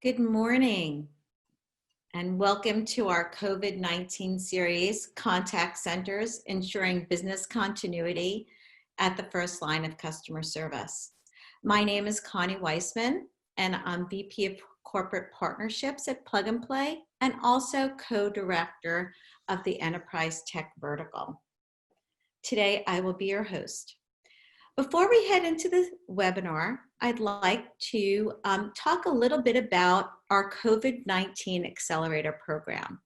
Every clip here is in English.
Good morning, and welcome to our COVID-19 series, Contact Centers, Ensuring Business Continuity at the First Line of Customer Service. My name is Connie Weissman, and I'm VP of Corporate Partnerships at Plug and Play, and also co-director of the Enterprise Tech Vertical. Today, I will be your host. Before we head into the webinar, I'd like to talk a little bit about our COVID-19 Accelerator program.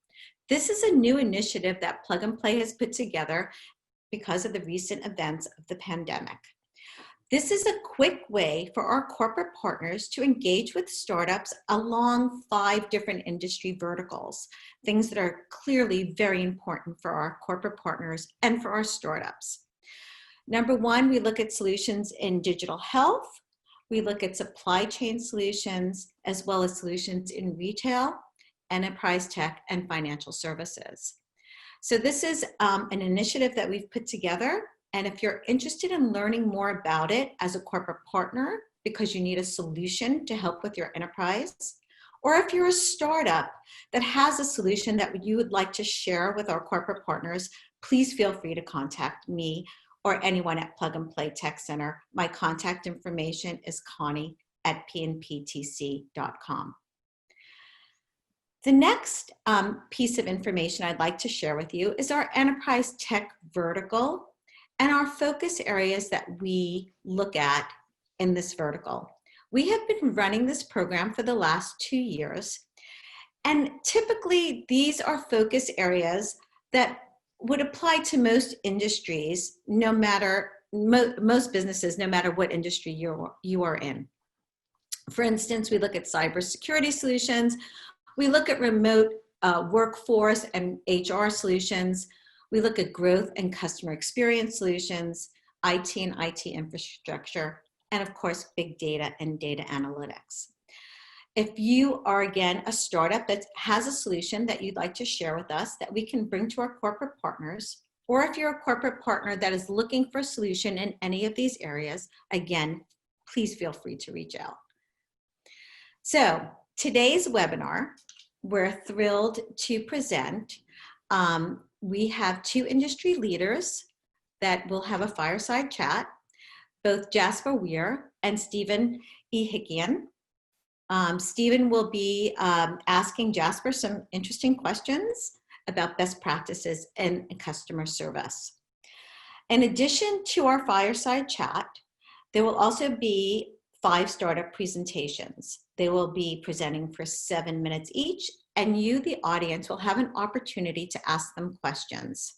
This is a new initiative that Plug and Play has put together because of the recent events of the pandemic. This is a quick way for our corporate partners to engage with startups along 5 different industry verticals, things that are clearly very important for our corporate partners and for our startups. Number 1, we look at solutions in digital health. We look at supply chain solutions, as well as solutions in retail, enterprise tech, and financial services. So this is an initiative that we've put together. And if you're interested in learning more about it as a corporate partner, because you need a solution to help with your enterprise, or if you're a startup that has a solution that you would like to share with our corporate partners, please feel free to contact me or anyone at Plug and Play Tech Center. My contact information is connie@pnptc.com. The next piece of information I'd like to share with you is our Enterprise Tech Vertical and our focus areas that we look at in this vertical. We have been running this program for the last 2 years, and typically these are focus areas that would apply to most industries, no matter, most businesses, no matter what industry you are in. For instance, we look at cybersecurity solutions, we look at remote workforce and HR solutions, we look at growth and customer experience solutions, IT and IT infrastructure, and of course, big data and data analytics. If you are, again, a startup that has a solution that you'd like to share with us that we can bring to our corporate partners, or if you're a corporate partner that is looking for a solution in any of these areas, again, please feel free to reach out. So today's webinar, we're thrilled to present. We have 2 industry leaders that will have a fireside chat, both Jasper Weir and Stephen Ehikian. Stephen will be asking Jasper some interesting questions about best practices in customer service. In addition to our fireside chat, there will also be 5 startup presentations. They will be presenting for 7 minutes each, and you, the audience, will have an opportunity to ask them questions.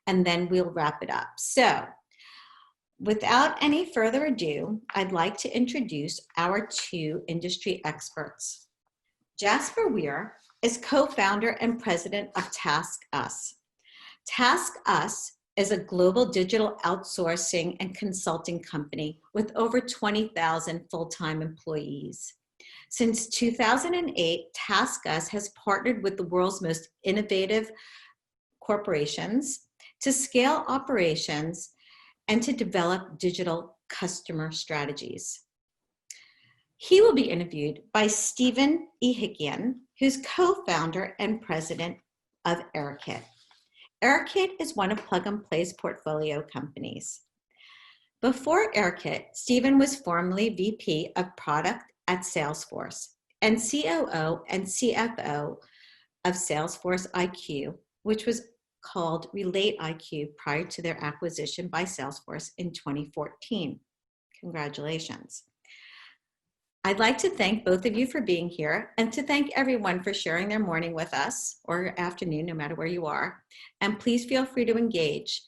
And then we'll wrap it up. So, without any further ado, I'd like to introduce our 2 industry experts. Jasper Weir is co-founder and president of TaskUs. TaskUs is a global digital outsourcing and consulting company with over 20,000 full-time employees. Since 2008, TaskUs has partnered with the world's most innovative corporations to scale operations and to develop digital customer strategies. He will be interviewed by Stephen Ehikian, who's co-founder and president of Airkit. Airkit is one of Plug and Play's portfolio companies. Before Airkit, Stephen was formerly VP of Product at Salesforce and COO and CFO of Salesforce IQ, which was called Relate IQ prior to their acquisition by Salesforce in 2014. Congratulations. I'd like to thank both of you for being here and to thank everyone for sharing their morning with us or afternoon, no matter where you are. And please feel free to engage.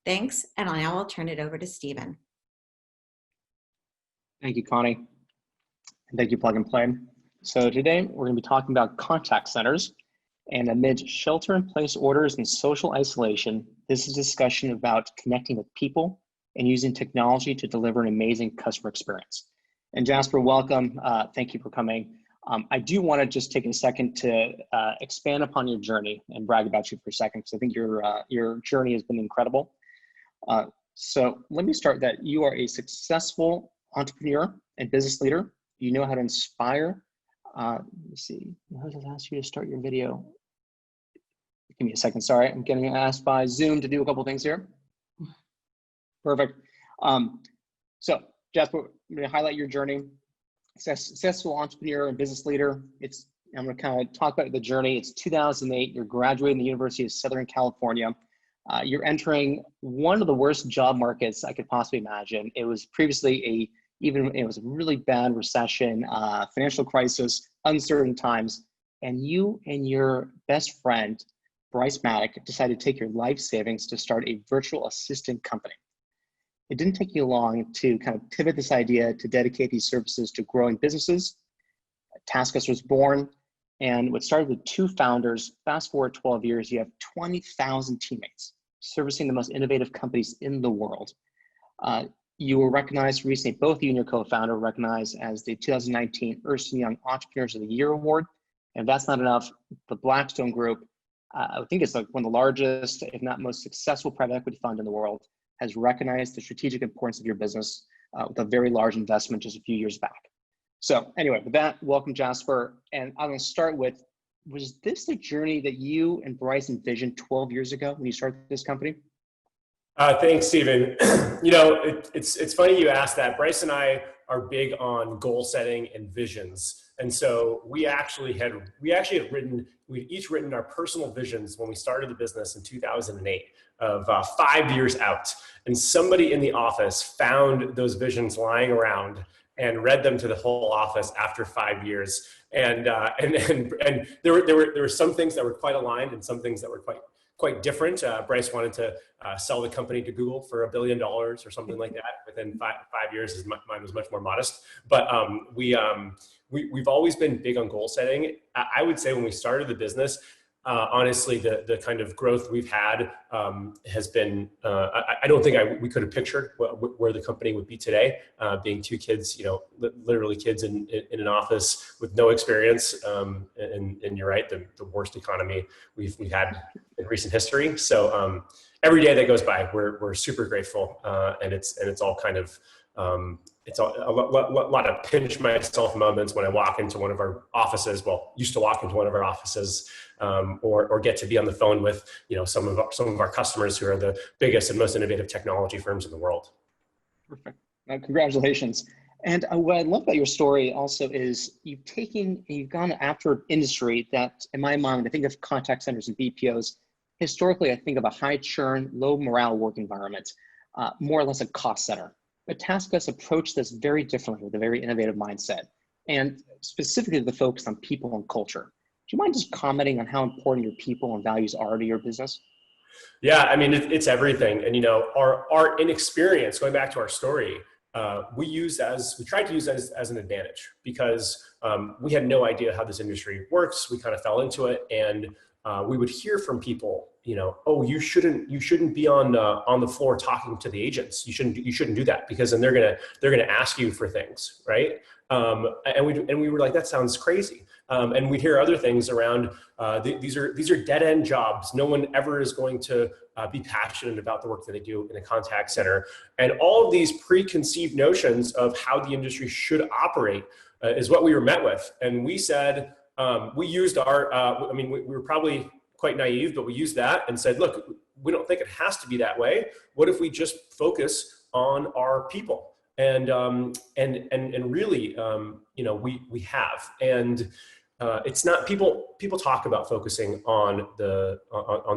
Thanks, and now I'll turn it over to Stephen. Thank you, Connie. And thank you, Plug and Play. So today we're going to be talking about contact centers. And amid shelter-in-place orders and social isolation, this is a discussion about connecting with people and using technology to deliver an amazing customer experience. And Jasper, welcome. Thank you for coming. I do want to just take a second to expand upon your journey and brag about you for a second, because I think your journey has been incredible. So let me start that you are a successful entrepreneur and business leader. You know how to inspire Let's see, how does it ask you to start your video? Give me a second, sorry. I'm getting asked by Zoom to do a couple things here. Perfect. So Jasper, I'm gonna highlight your journey. Successful entrepreneur and business leader. I'm gonna kind of talk about the journey. It's 2008, you're graduating the University of Southern California. You're entering one of the worst job markets I could possibly imagine. It was previously it was a really bad recession, financial crisis, uncertain times, and you and your best friend, Bryce Maddock, decided to take your life savings to start a virtual assistant company. It didn't take you long to kind of pivot this idea to dedicate these services to growing businesses. TaskUs was born, and what started with 2 founders, fast forward 12 years, you have 20,000 teammates servicing the most innovative companies in the world. You were recognized recently, both you and your co-founder were recognized as the 2019 Ersten Young Entrepreneurs of the Year Award. And if that's not enough, the Blackstone Group, I think it's like one of the largest, if not most successful private equity fund in the world, has recognized the strategic importance of your business with a very large investment just a few years back. So anyway, with that, welcome Jasper. And I'm gonna start with, was this the journey that you and Bryce envisioned 12 years ago when you started this company? Thanks, Stephen. You know, it's funny you asked that. Bryce and I are big on goal setting and visions. And so we'd each written our personal visions when we started the business in 2008 of 5 years out. And somebody in the office found those visions lying around and read them to the whole office after 5 years. And there were some things that were quite aligned and some things that were quite different. Bryce wanted to sell the company to Google for $1 billion or something like that within five years. Mine was much more modest. But we've always been big on goal setting. I would say when we started the business, honestly, the kind of growth we've had has been, I don't think we could have pictured where the company would be today, being 2 kids, literally kids in an office with no experience. And you're right, the worst economy we've had in recent history. So every day that goes by, we're super grateful. And it's all kind of, it's a lot of pinch myself moments when I walk into one of our offices. Well, used to walk into one of our offices, or get to be on the phone with some of our customers who are the biggest and most innovative technology firms in the world. Perfect. Congratulations. And what I love about your story also is you've gone after an industry that, in my mind, I think of contact centers and BPOs. Historically, I think of a high churn, low morale work environment, more or less a cost center. But TaskUs approached this very differently with a very innovative mindset, and specifically the focus on people and culture. Do you mind just commenting on how important your people and values are to your business? Yeah, I mean, it's everything. And, our inexperience, going back to our story, we tried to use as an advantage because we had no idea how this industry works. We kind of fell into it, and we would hear from people, oh, you shouldn't be on the floor talking to the agents. You shouldn't do that because then they're gonna ask you for things, right? And we were like, that sounds crazy. And we'd hear other things around, these are dead end jobs. No one ever is going to be passionate about the work that they do in a contact center. And all of these preconceived notions of how the industry should operate is what we were met with. And we said, we used our, we were probably quite naive, but we used that and said, look, we don't think it has to be that way. What if we just focus on our people? And really, we have. And it's not, people talk about focusing on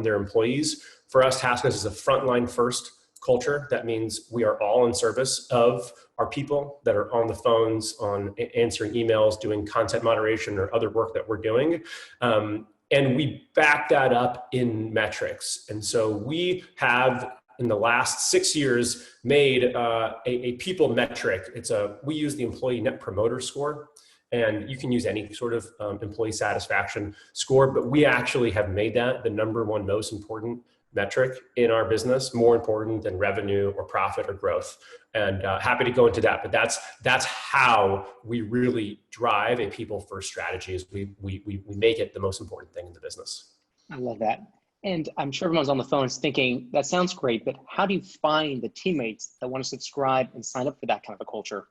their employees. For us, TaskUs is a frontline first culture. That means we are all in service of our people that are on the phones, on answering emails, doing content moderation or other work that we're doing. And we back that up in metrics. And so we have, in the last 6 years, made a people metric. We use the employee net promoter score. And you can use any sort of employee satisfaction score, but we actually have made that the #1 most important metric in our business, more important than revenue or profit or growth. And happy to go into that, but that's how we really drive a people first strategy. Is we make it the most important thing in the business. I love that. And I'm sure everyone's on the phone is thinking, that sounds great, but how do you find the teammates that want to subscribe and sign up for that kind of a culture?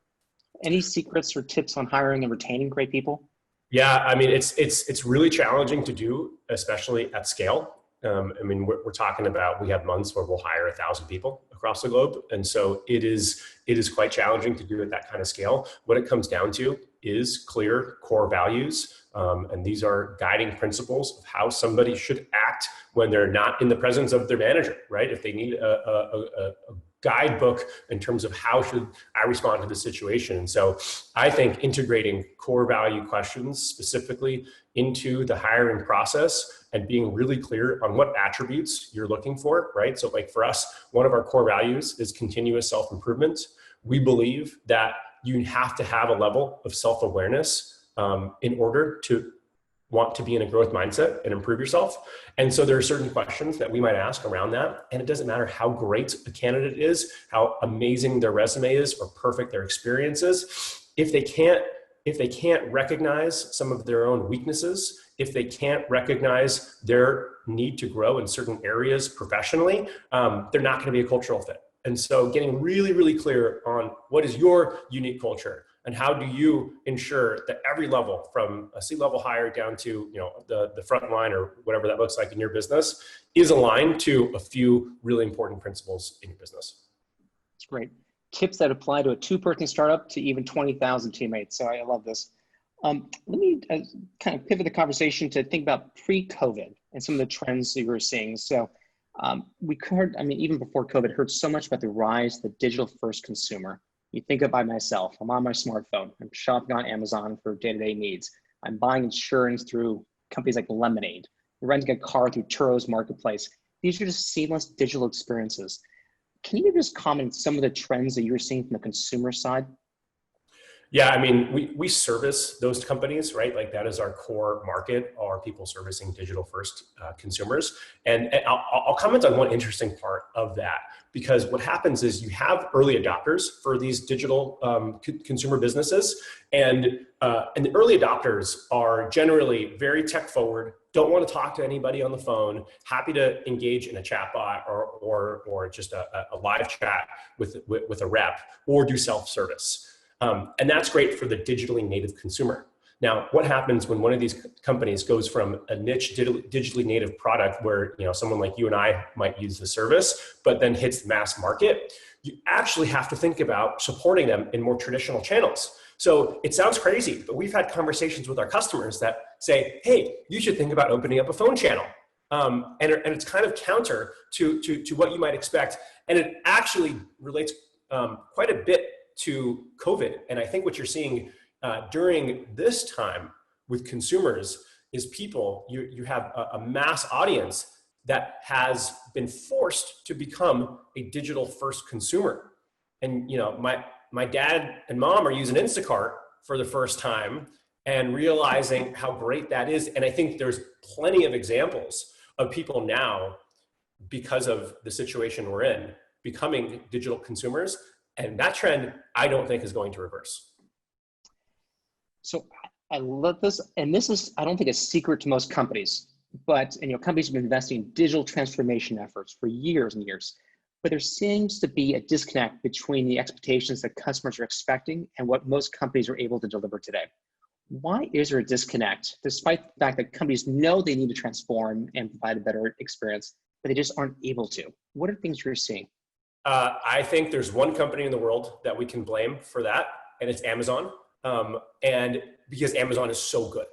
Any secrets or tips on hiring and retaining great people? Yeah, I mean, it's really challenging to do, especially at scale. I mean, we're talking about, we have months where we'll hire 1,000 people across the globe, and so it is quite challenging to do at that kind of scale. What it comes down to is clear core values, and these are guiding principles of how somebody should act when they're not in the presence of their manager, right? If they need a guidebook in terms of how should I respond to the situation. And so I think integrating core value questions specifically into the hiring process and being really clear on what attributes you're looking for, right? So like for us, one of our core values is continuous self-improvement. We believe that you have to have a level of self-awareness in order to want to be in a growth mindset and improve yourself. And so there are certain questions that we might ask around that. And it doesn't matter how great a candidate is, how amazing their resume is, or perfect their experience is. If they can't recognize some of their own weaknesses, if they can't recognize their need to grow in certain areas professionally, they're not going to be a cultural fit. And so getting really, really clear on what is your unique culture, and how do you ensure that every level, from a C-level hire down to the front line or whatever that looks like in your business, is aligned to a few really important principles in your business. That's great. Tips that apply to a 2-person startup to even 20,000 teammates. So I love this. Let me kind of pivot the conversation to think about pre-COVID and some of the trends that you were seeing. So we heard, I mean, even before COVID, heard so much about the rise of the digital-first consumer. You think of by myself, I'm on my smartphone, I'm shopping on Amazon for day-to-day needs. I'm buying insurance through companies like Lemonade, renting a car through Turo's Marketplace. These are just seamless digital experiences. Can you just comment some of the trends that you're seeing from the consumer side? Yeah, I mean, we service those companies, right? Like that is our core market, are people servicing digital first consumers. And I'll comment on one interesting part of that, because what happens is you have early adopters for these digital consumer businesses. And the early adopters are generally very tech forward, don't want to talk to anybody on the phone, happy to engage in a chatbot or just a live chat with a rep, or do self-service. And that's great for the digitally native consumer. Now, what happens when one of these companies goes from a niche digitally native product where someone like you and I might use the service, but then hits the mass market? You actually have to think about supporting them in more traditional channels. So it sounds crazy, but we've had conversations with our customers that say, hey, you should think about opening up a phone channel. And it's kind of counter to what you might expect. And it actually relates quite a bit to COVID. And I think what you're seeing during this time with consumers is people, you have a mass audience that has been forced to become a digital first consumer. And my dad and mom are using Instacart for the first time and realizing how great that is. And I think there's plenty of examples of people now, because of the situation we're in, becoming digital consumers. And that trend, I don't think, is going to reverse. So I love this. And this is, I don't think, a secret to most companies, but companies have been investing in digital transformation efforts for years and years. But there seems to be a disconnect between the expectations that customers are expecting and what most companies are able to deliver today. Why is there a disconnect, despite the fact that companies know they need to transform and provide a better experience, but they just aren't able to? What are things you're seeing? I think there's one company in the world that we can blame for that, and it's Amazon. And because Amazon is so good.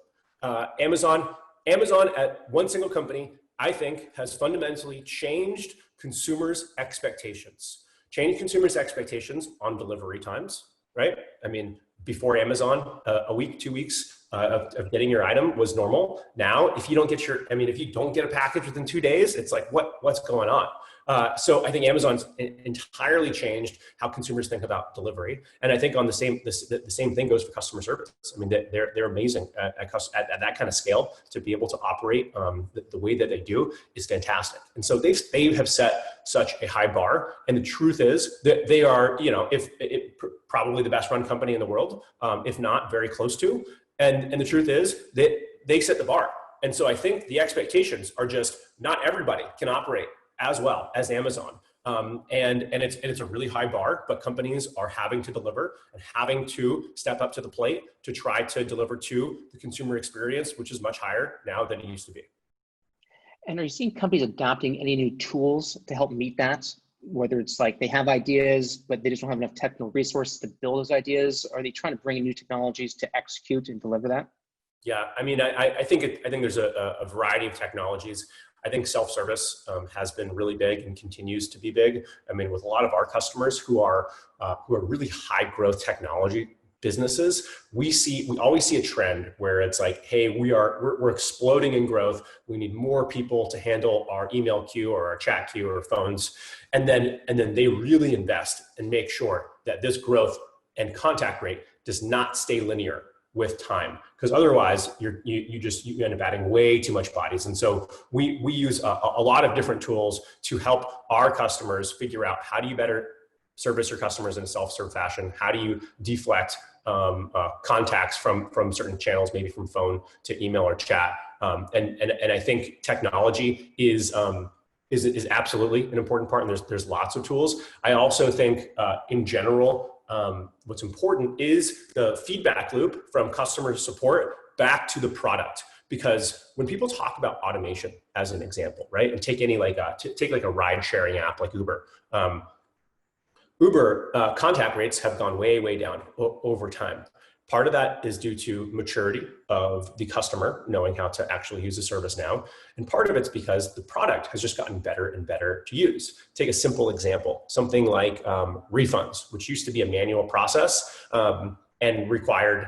Amazon at one single company, I think, has fundamentally changed consumers' expectations. Changed consumers' expectations on delivery times, right? I mean, before Amazon, a week, 2 weeks of getting your item was normal. Now, if you don't get a package within 2 days, it's like, what's going on? So I think Amazon's entirely changed how consumers think about delivery, and I think on the same thing goes for customer service. I mean, they're amazing at that kind of scale. To be able to operate the way that they do is fantastic, and so they have set such a high bar. And the truth is that they are, probably the best run company in the world, if not very close to. And the truth is that they set the bar, and so I think the expectations are just not everybody can operate as well as Amazon. And it's a really high bar, but companies are having to deliver and having to step up to the plate to try to deliver to the consumer experience, which is much higher now than it used to be. And are you seeing companies adopting any new tools to help meet that? Whether it's like they have ideas, but they just don't have enough technical resources to build those ideas? Are they trying to bring in new technologies to execute and deliver that? Yeah, I mean, I think there's a variety of technologies. I think self-service has been really big and continues to be big. I mean, with a lot of our customers who are really high growth technology businesses, we always see a trend where it's like, hey, we're exploding in growth. We need more people to handle our email queue or our chat queue or phones, and then they really invest and make sure that this growth and contact rate does not stay linear with time, because otherwise you end up adding way too much bodies. And so we use a lot of different tools to help our customers figure out, how do you better service your customers in a self-serve fashion? How do you deflect contacts from certain channels, maybe from phone to email or chat? And I think technology is absolutely an important part, and there's lots of tools. I also think in general, what's important is the feedback loop from customer support back to the product. Because when people talk about automation, as an example, right, and take any take a ride sharing app like Uber. Uber contact rates have gone way down over time. Part of that is due to maturity of the customer knowing how to actually use the service now. And part of it's because the product has just gotten better and better to use. Take a simple example, something like refunds, which used to be a manual process and required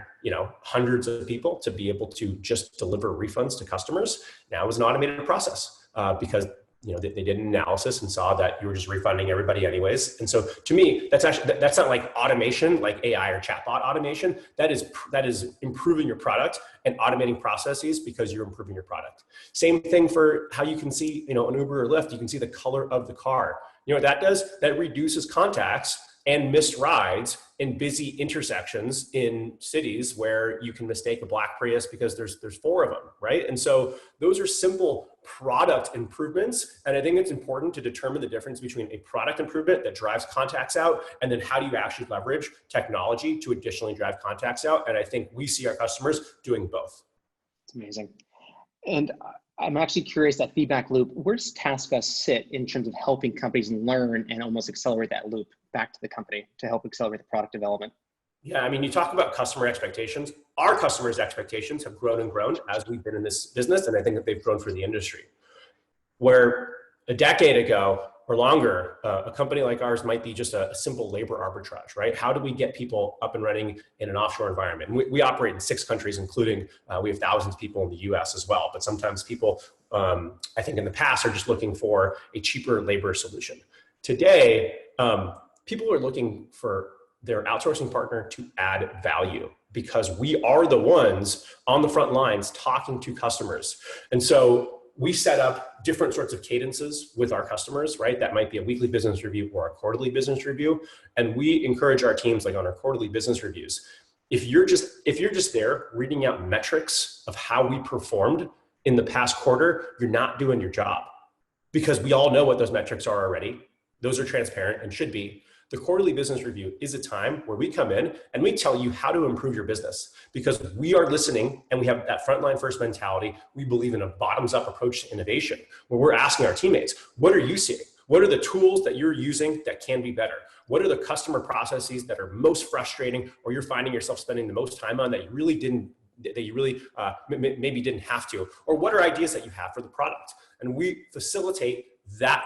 hundreds of people to be able to just deliver refunds to customers. Now is an automated process because they did an analysis and saw that you were just refunding everybody anyways. And so to me, that's not like automation, like AI or chatbot automation. That is improving your product and automating processes because you're improving your product. Same thing for how you can see, an Uber or Lyft, you can see the color of the car. You know what that does? That reduces contacts and missed rides in busy intersections in cities where you can mistake a black Prius because there's 4 of them, right? And so those are simple product improvements. And I think it's important to determine the difference between a product improvement that drives contacts out, and then how do you actually leverage technology to additionally drive contacts out. And I think we see our customers doing both. It's amazing. And I'm actually curious, that feedback loop, where does TaskUs sit in terms of helping companies learn and almost accelerate that loop back to the company to help accelerate the product development? Yeah, I mean, you talk about customer expectations. Our customers' expectations have grown and grown as we've been in this business, and I think that they've grown for the industry. Where a decade ago or longer, a company like ours might be just a simple labor arbitrage, right? How do we get people up and running in an offshore environment? And we operate in 6 countries, including we have thousands of people in the US as well. But sometimes people, I think in the past, are just looking for a cheaper labor solution. Today, people are looking for their outsourcing partner to add value, because we are the ones on the front lines talking to customers. And so we set up different sorts of cadences with our customers, right? That might be a weekly business review or a quarterly business review. And we encourage our teams, like on our quarterly business reviews, if you're just there reading out metrics of how we performed in the past quarter, you're not doing your job, because we all know what those metrics are already. Those are transparent and should be. The quarterly business review is a time where we come in and we tell you how to improve your business, because we are listening and we have that frontline first mentality. We believe in a bottoms up approach to innovation, where we're asking our teammates, what are you seeing? What are the tools that you're using that can be better? What are the customer processes that are most frustrating, or you're finding yourself spending the most time on that you really maybe didn't have to? Or what are ideas that you have for the product? And we facilitate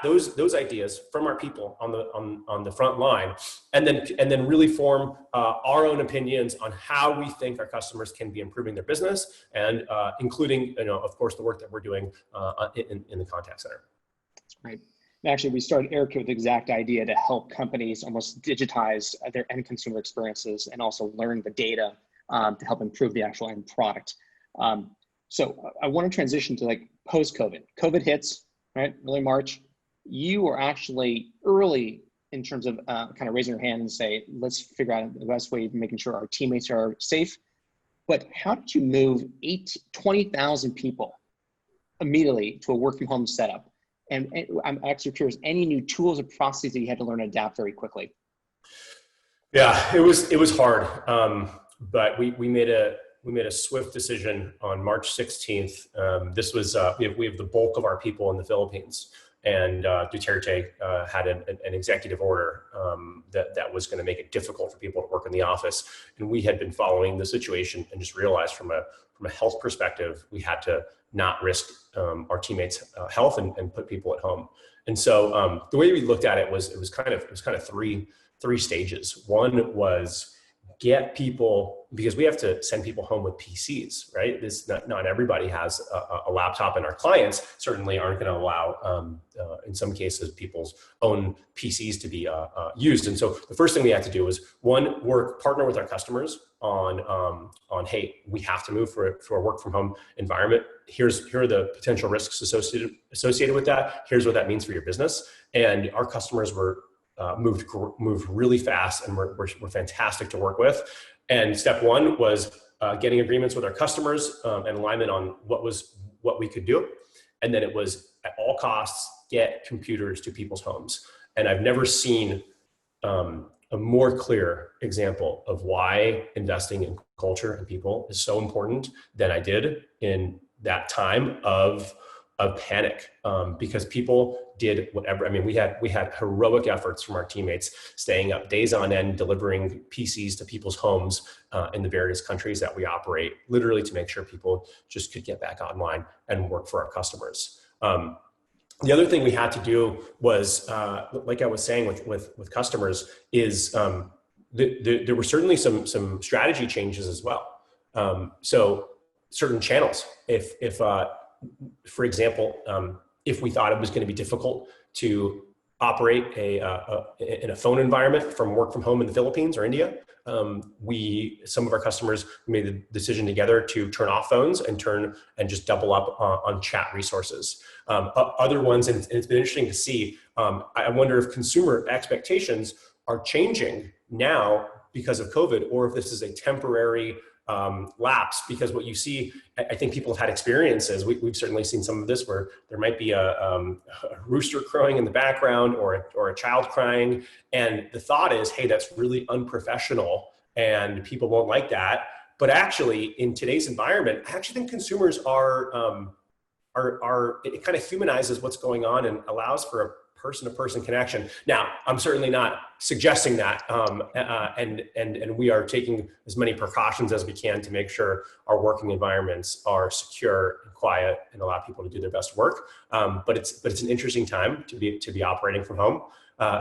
those ideas from our people on the front line, and then really form our own opinions on how we think our customers can be improving their business, and including, of course, the work that we're doing in the contact center. That's right. Actually, we started AirKit with the exact idea to help companies almost digitize their end consumer experiences and also learn the data to help improve the actual end product. So I want to transition to post-COVID. COVID hits, right? Early March. You were actually early in terms of kind of raising your hand and say, let's figure out the best way of making sure our teammates are safe. But how did you move 20,000 people immediately to a work from home setup? And I'm actually curious, any new tools or processes that you had to learn to adapt very quickly? Yeah, it was hard, but we made a swift decision on March 16th. This was we have the bulk of our people in the Philippines, and Duterte had an executive order that was going to make it difficult for people to work in the office, and we had been following the situation and just realized from a health perspective we had to not risk our teammates' health and put people at home. And so the way we looked at it was kind of three stages. One was get people, because we have to send people home with PCs, right? Not everybody has a laptop, and our clients certainly aren't going to allow, in some cases, people's own PCs to be used. And so the first thing we had to do was partner with our customers on hey, we have to move for a work from home environment. Here are the potential risks associated with that. Here's what that means for your business. And our customers were moved really fast and were fantastic to work with. And step one was getting agreements with our customers and alignment on what we could do. And then it was at all costs, get computers to people's homes. And I've never seen a more clear example of why investing in culture and people is so important than I did in that time of panic, because people did whatever. I mean, we had heroic efforts from our teammates, staying up days on end, delivering PCs to people's homes in the various countries that we operate, literally to make sure people just could get back online and work for our customers. The other thing we had to do was, like I was saying with customers, is there were certainly some strategy changes as well. So certain channels, if for example, if we thought it was going to be difficult to operate in a phone environment from work from home in the Philippines or India, some of our customers made the decision together to turn off phones and just double up on chat resources. Other ones, and it's been interesting to see, I wonder if consumer expectations are changing now because of COVID, or if this is a temporary lapse, because what you see, I think people have had experiences. We've certainly seen some of this where there might be a rooster crowing in the background or a child crying. And the thought is, hey, that's really unprofessional and people won't like that. But actually in today's environment, I actually think consumers it kind of humanizes what's going on and allows for a person-to-person connection. Now, I'm certainly not suggesting that, and we are taking as many precautions as we can to make sure our working environments are secure and quiet and allow people to do their best work. But it's an interesting time to be operating from home.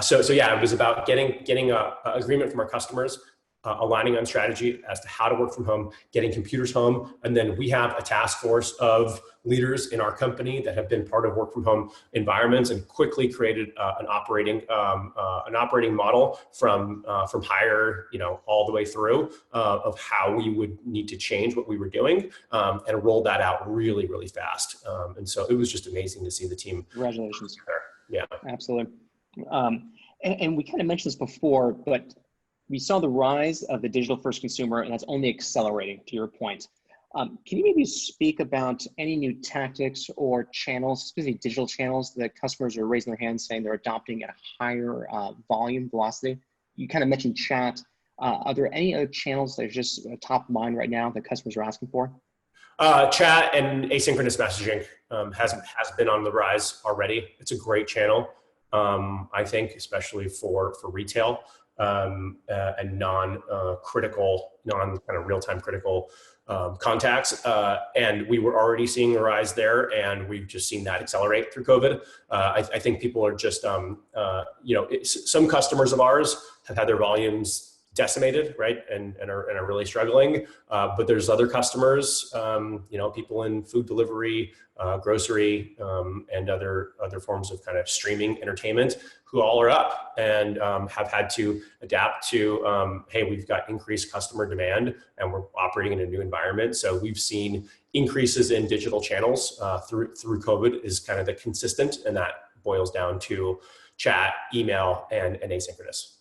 So yeah, it was about getting a agreement from our customers, aligning on strategy as to how to work from home, getting computers home. And then we have a task force of leaders in our company that have been part of work from home environments and quickly created an operating model from hire, all the way through of how we would need to change what we were doing, and roll that out really, really fast. And so it was just amazing to see the team. Congratulations. Yeah, absolutely. And we kind of mentioned this before, but we saw the rise of the digital first consumer, and that's only accelerating, to your point. Can you maybe speak about any new tactics or channels, specifically digital channels, that customers are raising their hands saying they're adopting at a higher volume, velocity? You kind of mentioned chat. Are there any other channels that are just top of mind right now that customers are asking for? Chat and asynchronous messaging has been on the rise already. It's a great channel, I think, especially for retail. And non-critical, kind of real-time critical contacts. And we were already seeing a rise there, and we've just seen that accelerate through COVID. I think people are just, some customers of ours have had their volumes decimated, right, and are really struggling. But there's other customers, people in food delivery, grocery, and other forms of kind of streaming entertainment, who all are up and have had to adapt to, hey, we've got increased customer demand and we're operating in a new environment. So we've seen increases in digital channels through COVID is kind of the consistent, and that boils down to chat, email, and asynchronous.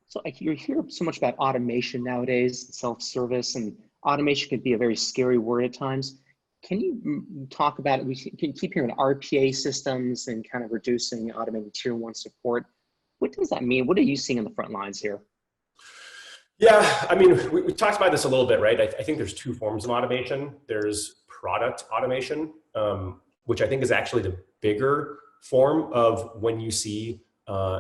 So you hear so much about automation nowadays, self-service, and automation can be a very scary word at times. Can you talk about, we can keep hearing RPA systems and kind of reducing automated tier one support. What does that mean? What are you seeing in the front lines here? Yeah, I mean, we talked about this a little bit, right? I think there's two forms of automation. There's product automation, which I think is actually the bigger form of when you see,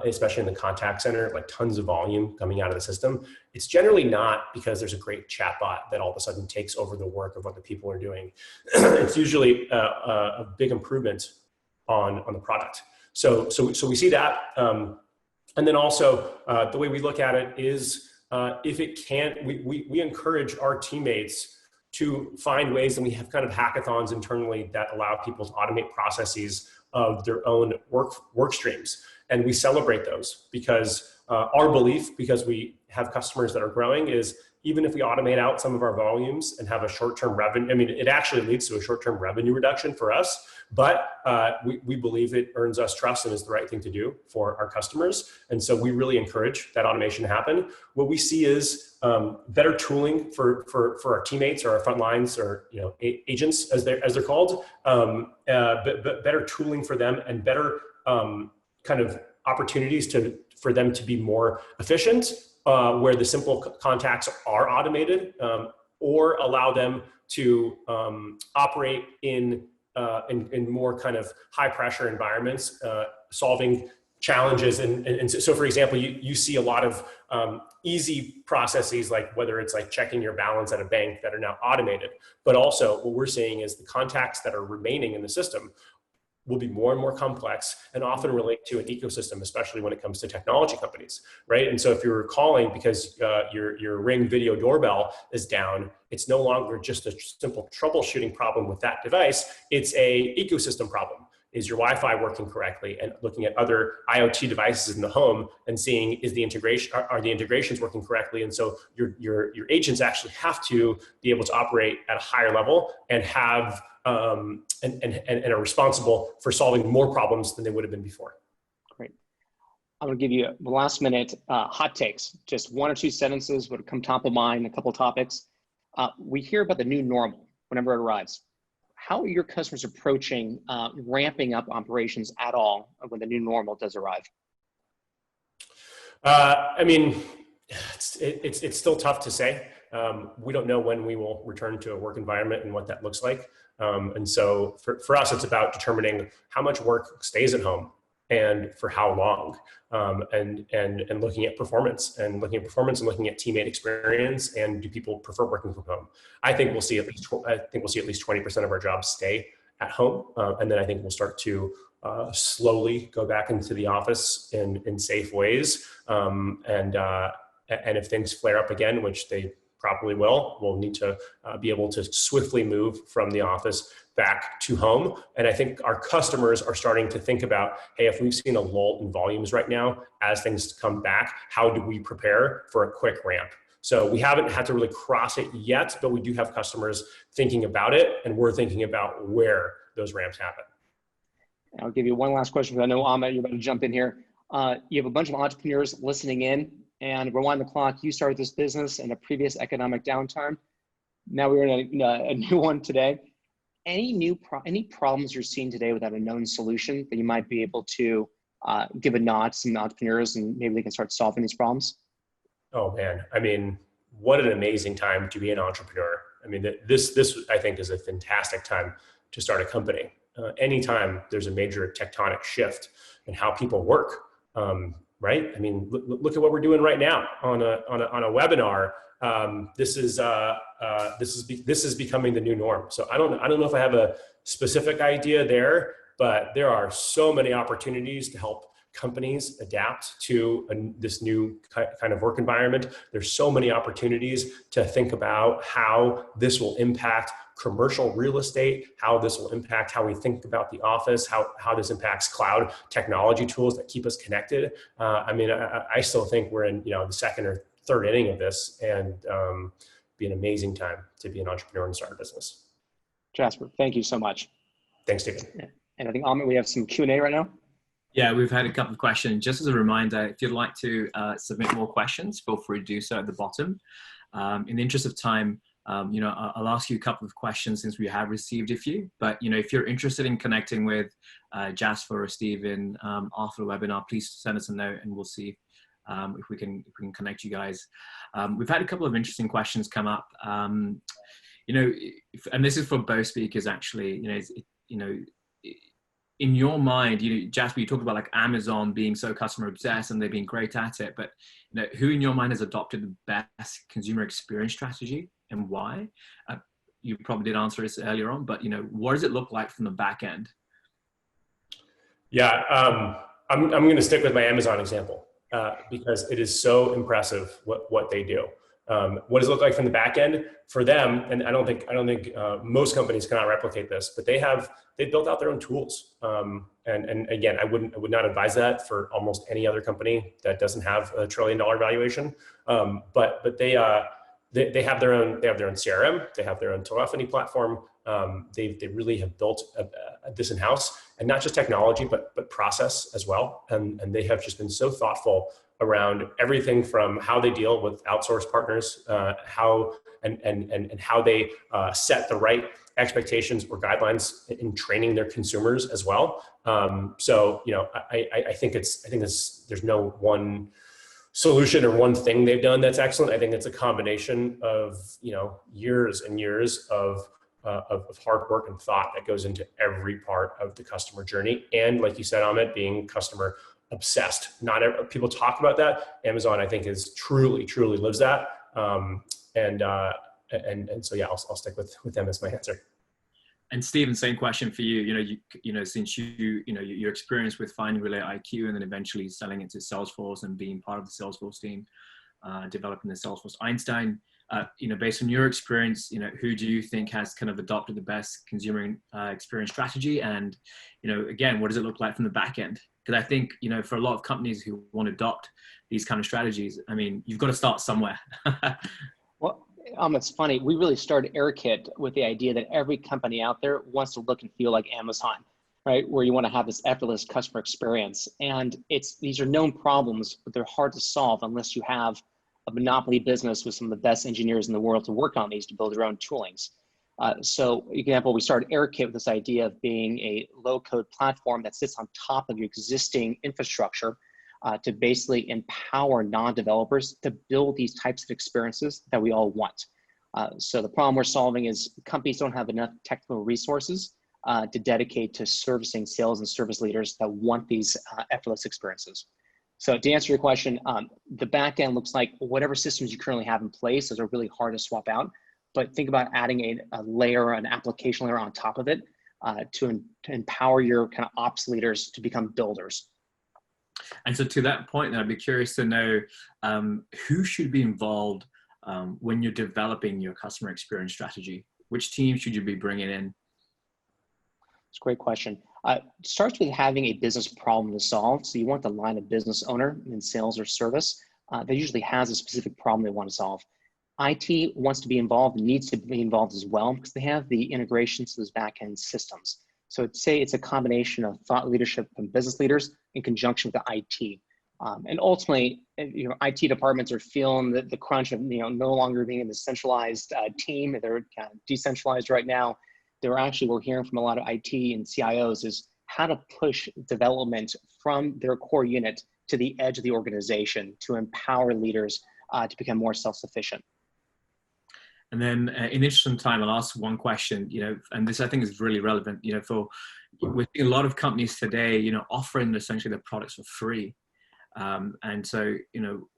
especially in the contact center, like tons of volume coming out of the system. It's generally not because there's a great chatbot that all of a sudden takes over the work of what the people are doing. It's usually a big improvement on the product. So we see that. And then also the way we look at it is, if it can't, we encourage our teammates to find ways, and we have kind of hackathons internally that allow people to automate processes of their own work streams. And we celebrate those because our belief, because we have customers that are growing, is even if we automate out some of our volumes and have a short-term revenue, I mean, it actually leads to a short-term revenue reduction for us, but we believe it earns us trust and is the right thing to do for our customers. And so we really encourage that automation to happen. What we see is better tooling for our teammates or our front lines, or agents as they're called, but better tooling for them and better kind of opportunities for them to be more efficient, where the simple contacts are automated, or allow them to operate in more kind of high pressure environments, solving challenges. And so for example, you see a lot of easy processes, like whether it's like checking your balance at a bank, that are now automated. But also what we're seeing is the contacts that are remaining in the system will be more and more complex and often relate to an ecosystem, especially when it comes to technology companies, right? And so if you're calling because your Ring video doorbell is down, it's no longer just a simple troubleshooting problem with that device. It's a ecosystem problem. Is your Wi-Fi working correctly? And looking at other IoT devices in the home and seeing, is the integration, are the integrations working correctly? And so your agents actually have to be able to operate at a higher level and have and are responsible for solving more problems than they would have been before. Great. I'm going to give you the last minute hot takes, just one or two sentences would come top of mind, a couple of topics. We hear about the new normal whenever it arrives. How are your customers approaching ramping up operations at all when the new normal does arrive? I mean, it's still tough to say. We don't know when we will return to a work environment and what that looks like. And so for us, it's about determining how much work stays at home and for how long, and looking at performance and looking at teammate experience, and do people prefer working from home? I think we'll see at least 20% of our jobs stay at home, and then I think we'll start to slowly go back into the office in safe ways. And if things flare up again, which they probably will, we'll need to be able to swiftly move from the office back to home. And I think our customers are starting to think about, hey, if we've seen a lull in volumes right now, as things come back, how do we prepare for a quick ramp? So we haven't had to really cross it yet, but we do have customers thinking about it, and we're thinking about where those ramps happen. I'll give you one last question, because I know, Ahmet, you're about to jump in here. You have a bunch of entrepreneurs listening in, and rewind the clock. You started this business in a previous economic downturn. Now we're in a new one today. Any problems you're seeing today without a known solution that you might be able to give a nod to some entrepreneurs, and maybe they can start solving these problems? Oh man, I mean, what an amazing time to be an entrepreneur. I mean, this I think is a fantastic time to start a company. Anytime there's a major tectonic shift in how people work, right? I mean, look at what we're doing right now on a webinar. This is becoming the new norm. So I don't know if I have a specific idea there, but there are so many opportunities to help companies adapt to this new kind of work environment. There's so many opportunities to think about how this will impact commercial real estate, how this will impact how we think about the office, how this impacts cloud technology tools that keep us connected. I mean, I still think we're in the second or third inning of this, and be an amazing time to be an entrepreneur and start a business. Jasper, thank you so much. Thanks, Stephen. And I think, Ahmet, we have some Q&A right now. Yeah, we've had a couple of questions. Just as a reminder, if you'd like to submit more questions, feel free to do so at the bottom. In the interest of time, I'll ask you a couple of questions since we have received a few. But if you're interested in connecting with Jasper or Stephen after the webinar, please send us a note and we'll see if we can connect you guys. We've had a couple of interesting questions come up. And this is for both speakers actually. In your mind, Jasper, you talked about like Amazon being so customer obsessed and they've been great at it, but who in your mind has adopted the best consumer experience strategy and why? You probably did answer this earlier on, but what does it look like from the back end? Yeah, I'm going to stick with my Amazon example because it is so impressive what they do. What does it look like from the back end for them? And I don't think most companies cannot replicate this, but they built out their own tools. And again, I would not advise that for almost any other company that doesn't have a $1 trillion valuation. But they have their own CRM, they have their own telephony platform. They really have built this in-house, and not just technology, but process as well. And they have just been so thoughtful around everything from how they deal with outsourced partners, how they set the right expectations or guidelines in training their consumers as well. So I think there's no one solution or one thing they've done that's excellent. I think it's a combination of years and years of hard work and thought that goes into every part of the customer journey. And like you said, Amit, being customer obsessed. People talk about that. Amazon, I think, is truly lives that. And so yeah, I'll stick with them as my answer. And Stephen, same question for you. Since your experience with finding Relay IQ and then eventually selling it to Salesforce and being part of the Salesforce team, developing the Salesforce Einstein. Based on your experience, who do you think has kind of adopted the best consumer experience strategy? And, again, what does it look like from the back end? Because I think, for a lot of companies who want to adopt these kind of strategies, I mean, you've got to start somewhere. Well, it's funny. We really started AirKit with the idea that every company out there wants to look and feel like Amazon, right? Where you want to have this effortless customer experience. And these are known problems, but they're hard to solve unless you have a monopoly business with some of the best engineers in the world to work on these to build their own toolings. So, example, we started AirKit with this idea of being a low-code platform that sits on top of your existing infrastructure to basically empower non-developers to build these types of experiences that we all want. So the problem we're solving is companies don't have enough technical resources to dedicate to servicing sales and service leaders that want these effortless experiences. So to answer your question, the back end looks like whatever systems you currently have in place. Those are really hard to swap out, but think about adding a layer, an application layer on top of it to empower your kind of ops leaders to become builders. And so to that point, I'd be curious to know who should be involved when you're developing your customer experience strategy? Which team should you be bringing in? It's a great question. It starts with having a business problem to solve. So you want the line of business owner in sales or service that usually has a specific problem they want to solve. IT wants to be involved and needs to be involved as well because they have the integrations to those back-end systems. So say it's a combination of thought leadership and business leaders in conjunction with the IT. And ultimately, IT departments are feeling the crunch of no longer being in the centralized team. They're kind of decentralized right now. We're hearing from a lot of IT and CIOs is how to push development from their core unit to the edge of the organization to empower leaders to become more self-sufficient. And then in the interest of time, I'll ask one question, and this I think is really relevant, we're seeing a lot of companies today, offering essentially their products for free. And so,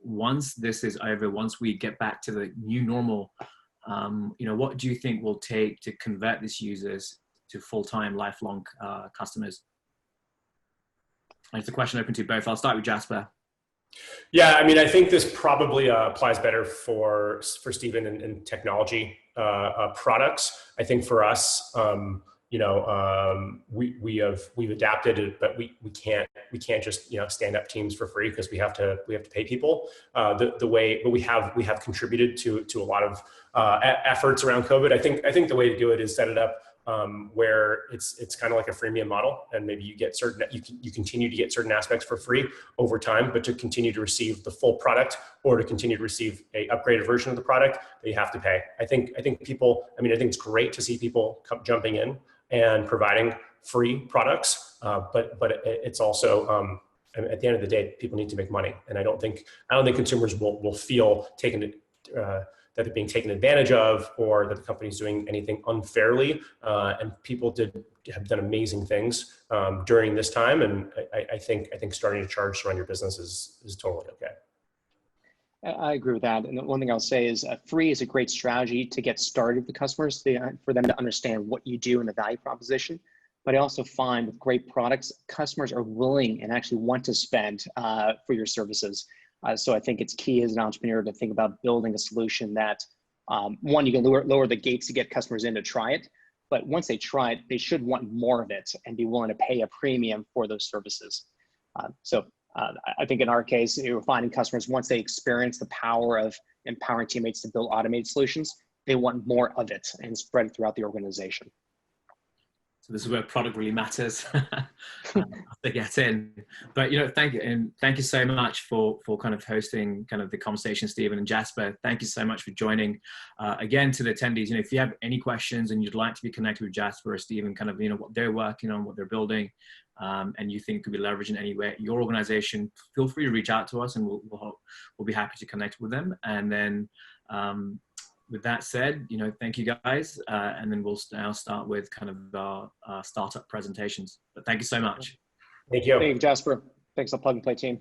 once this is over, once we get back to the new normal, what do you think will take to convert these users to full-time, lifelong customers? And it's a question open to both. I'll start with Jasper. Yeah, I mean, I think this probably applies better for Stephen and technology products. I think for us, we've adapted it, but we can't just stand up teams for free because we have to pay people. But we have contributed to a lot of efforts around COVID. I think the way to do it is set it up where it's kind of like a freemium model, and maybe you get you continue to get certain aspects for free over time, but to continue to receive the full product or to continue to receive a upgraded version of the product that you have to pay. I think people, I think it's great to see people jumping in and providing free products, but it's also at the end of the day, people need to make money, and I don't think consumers will feel that they're being taken advantage of, or that the company's doing anything unfairly. And people have done amazing things during this time, and I think starting to charge to run your business is totally okay. I agree with that. And the one thing I'll say is free is a great strategy to get started with customers, for them to understand what you do and the value proposition. But I also find with great products, customers are willing and actually want to spend for your services. So I think it's key as an entrepreneur to think about building a solution that, one, you can lower the gates to get customers in to try it. But once they try it, they should want more of it and be willing to pay a premium for those services. I think in our case, we're finding customers, once they experience the power of empowering teammates to build automated solutions, they want more of it and spread it throughout the organization. So this is where product really matters to get in. But thank you so much for kind of hosting kind of the conversation, Stephen and Jasper. Thank you so much for joining. Again, to the attendees, if you have any questions and you'd like to be connected with Jasper or Stephen, kind of what they're working on, what they're building, and you think could be leveraged in any way your organization, feel free to reach out to us, and we'll be happy to connect with them. And then with that said, thank you guys, and then we'll now start with kind of our startup presentations. But thank you so much. Thank you. Thank you, Jasper. Thanks to the Plug and Play team.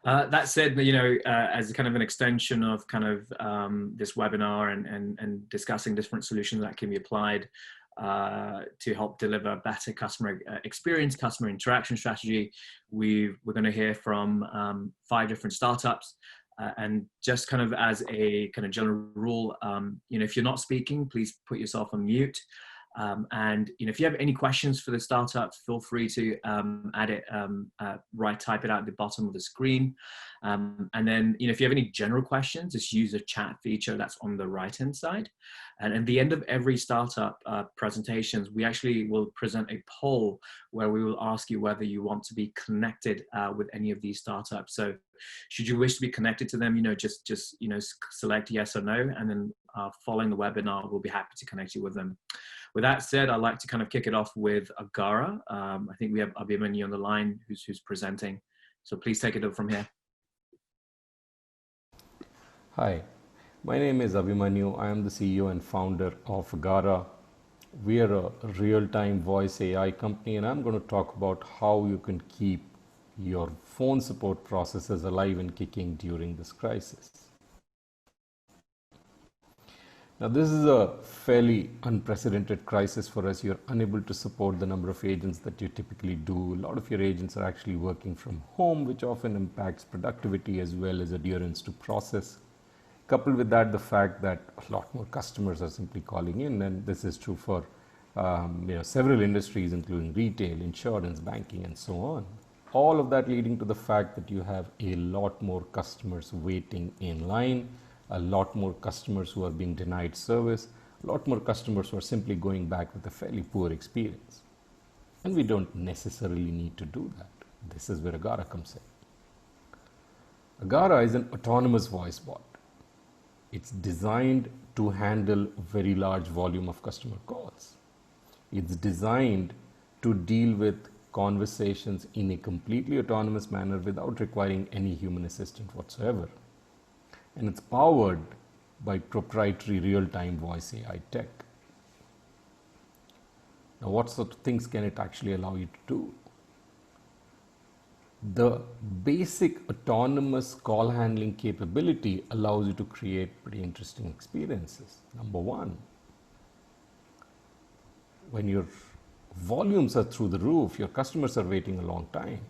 That said, as kind of an extension of kind of this webinar and discussing different solutions that can be applied to help deliver better customer experience, customer interaction strategy, we're going to hear from 5 different startups. And just kind of as a kind of general rule, if you're not speaking, please put yourself on mute. And if you have any questions for the startup, feel free to type it out at the bottom of the screen. And then, if you have any general questions, just use the chat feature that's on the right-hand side. And at the end of every startup presentations, we actually will present a poll where we will ask you whether you want to be connected with any of these startups. So should you wish to be connected to them, just select yes or no, and then following the webinar, we'll be happy to connect you with them. With that said, I'd like to kind of kick it off with Agara. I think we have Abhimanyu on the line who's presenting. So please take it up from here. Hi, my name is Abhimanyu. I am the CEO and founder of Agara. We are a real-time voice AI company, and I'm going to talk about how you can keep your phone support processes alive and kicking during this crisis. Now, this is a fairly unprecedented crisis for us. You're unable to support the number of agents that you typically do. A lot of your agents are actually working from home, which often impacts productivity as well as adherence to process. Coupled with that, the fact that a lot more customers are simply calling in, and this is true for several industries, including retail, insurance, banking, and so on. All of that leading to the fact that you have a lot more customers waiting in line, a lot more customers who are being denied service, a lot more customers who are simply going back with a fairly poor experience. And we don't necessarily need to do that. This is where Agara comes in. Agara is an autonomous voice bot. It's designed to handle a very large volume of customer calls. It's designed to deal with conversations in a completely autonomous manner without requiring any human assistant whatsoever. And it's powered by proprietary real-time voice AI tech. Now, what sort of things can it actually allow you to do? The basic autonomous call handling capability allows you to create pretty interesting experiences. Number one, when your volumes are through the roof, your customers are waiting a long time,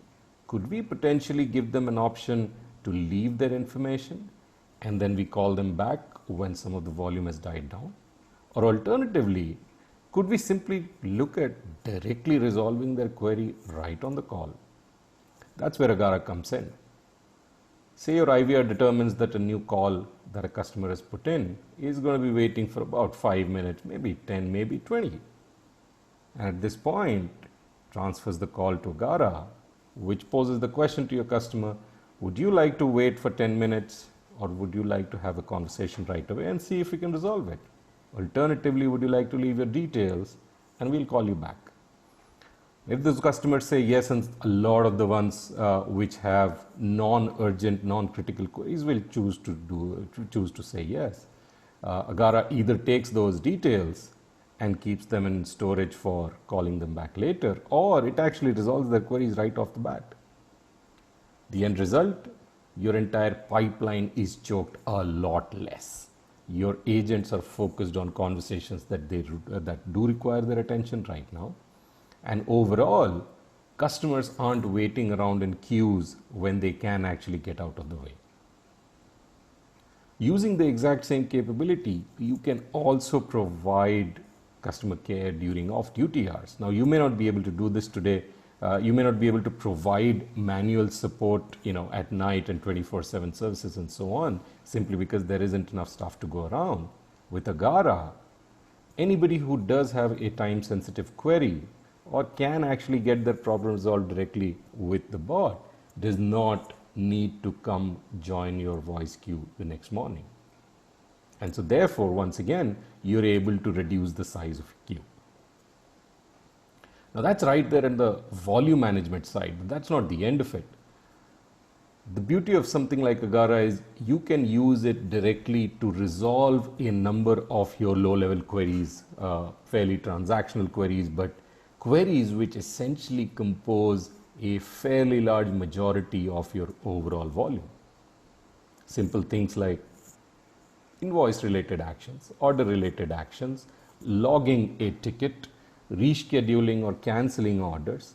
could we potentially give them an option to leave their information and then we call them back when some of the volume has died down? Or alternatively, could we simply look at directly resolving their query right on the call? That's where Agara comes in. Say your IVR determines that a new call that a customer has put in is going to be waiting for about 5 minutes, maybe 10, maybe 20. And at this point, transfers the call to Agara, which poses the question to your customer, would you like to wait for 10 minutes or would you like to have a conversation right away and see if we can resolve it? Alternatively, would you like to leave your details and we'll call you back? If those customers say yes, and a lot of the ones which have non-urgent, non-critical queries will choose to say yes. Agara either takes those details and keeps them in storage for calling them back later, or it actually resolves their queries right off the bat. The end result, your entire pipeline is choked a lot less. Your agents are focused on conversations that do require their attention right now. And overall, customers aren't waiting around in queues when they can actually get out of the way. Using the exact same capability, you can also provide customer care during off-duty hours. Now, you may not be able to do this today. You may not be able to provide manual support, at night and 24/7 services and so on, simply because there isn't enough stuff to go around. With Agara, anybody who does have a time-sensitive query or can actually get their problem resolved directly with the bot does not need to come join your voice queue the next morning. And so therefore, once again, you're able to reduce the size of queue. Now that's right there in the volume management side, but that's not the end of it. The beauty of something like Agara is you can use it directly to resolve a number of your low-level queries, fairly transactional queries, but queries which essentially compose a fairly large majority of your overall volume. Simple things like invoice-related actions, order-related actions, logging a ticket, rescheduling or canceling orders.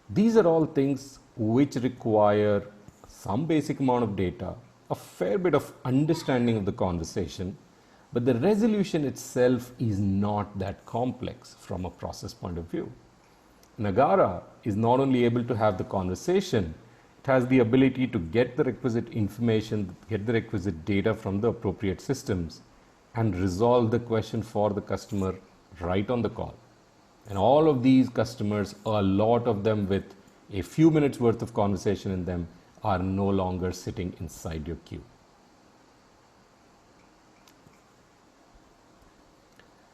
These are all things which require some basic amount of data, a fair bit of understanding of the conversation, but the resolution itself is not that complex from a process point of view. Agara is not only able to have the conversation, it has the ability to get the requisite information, get the requisite data from the appropriate systems, and resolve the question for the customer right on the call. And all of these customers, a lot of them with a few minutes worth of conversation in them, are no longer sitting inside your queue.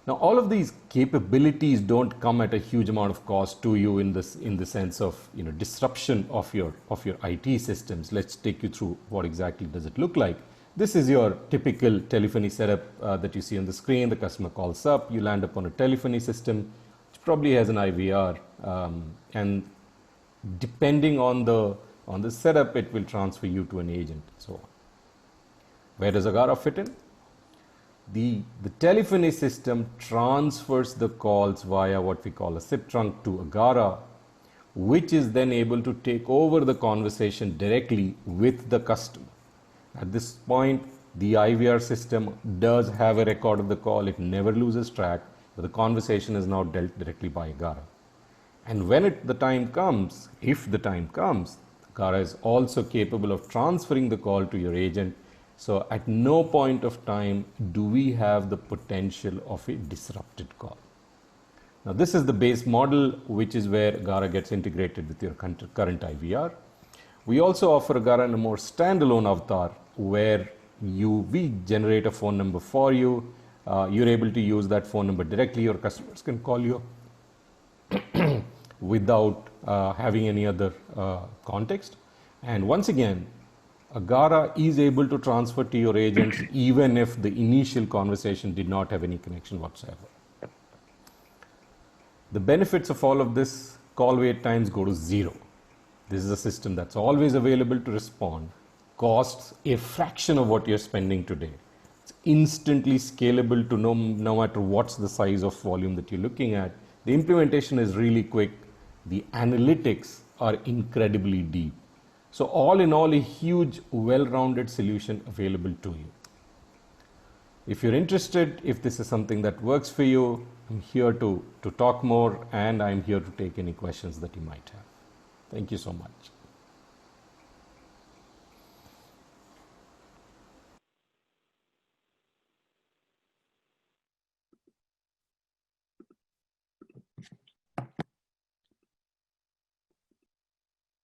Now, all of these capabilities don't come at a huge amount of cost to you in the sense of disruption of your IT systems. Let's take you through what exactly does it look like. This is your typical telephony setup that you see on the screen. The customer calls up, you land up on a telephony system, which probably has an IVR, and depending on the setup, it will transfer you to an agent and so on. Where does Agara fit in? The telephony system transfers the calls via what we call a SIP trunk to Agara, which is then able to take over the conversation directly with the customer. At this point, the IVR system does have a record of the call. It never loses track, but the conversation is now dealt directly by Agara. And when the time comes, if the time comes, Agara is also capable of transferring the call to your agent. So at no point of time do we have the potential of a disrupted call. Now this is the base model, which is where Agara gets integrated with your current IVR. We also offer Agara in a more standalone avatar where we generate a phone number for you. You're able to use that phone number directly. Your customers can call you without having any other context. And once again, Agara is able to transfer to your agents even if the initial conversation did not have any connection whatsoever. The benefits of all of this, call wait times go to zero. This is a system that's always available to respond, costs a fraction of what you're spending today. It's instantly scalable to no matter what's the size of volume that you're looking at. The implementation is really quick. The analytics are incredibly deep. So all in all, a huge, well-rounded solution available to you. If you're interested, if this is something that works for you, I'm here to talk more, and I'm here to take any questions that you might have. Thank you so much.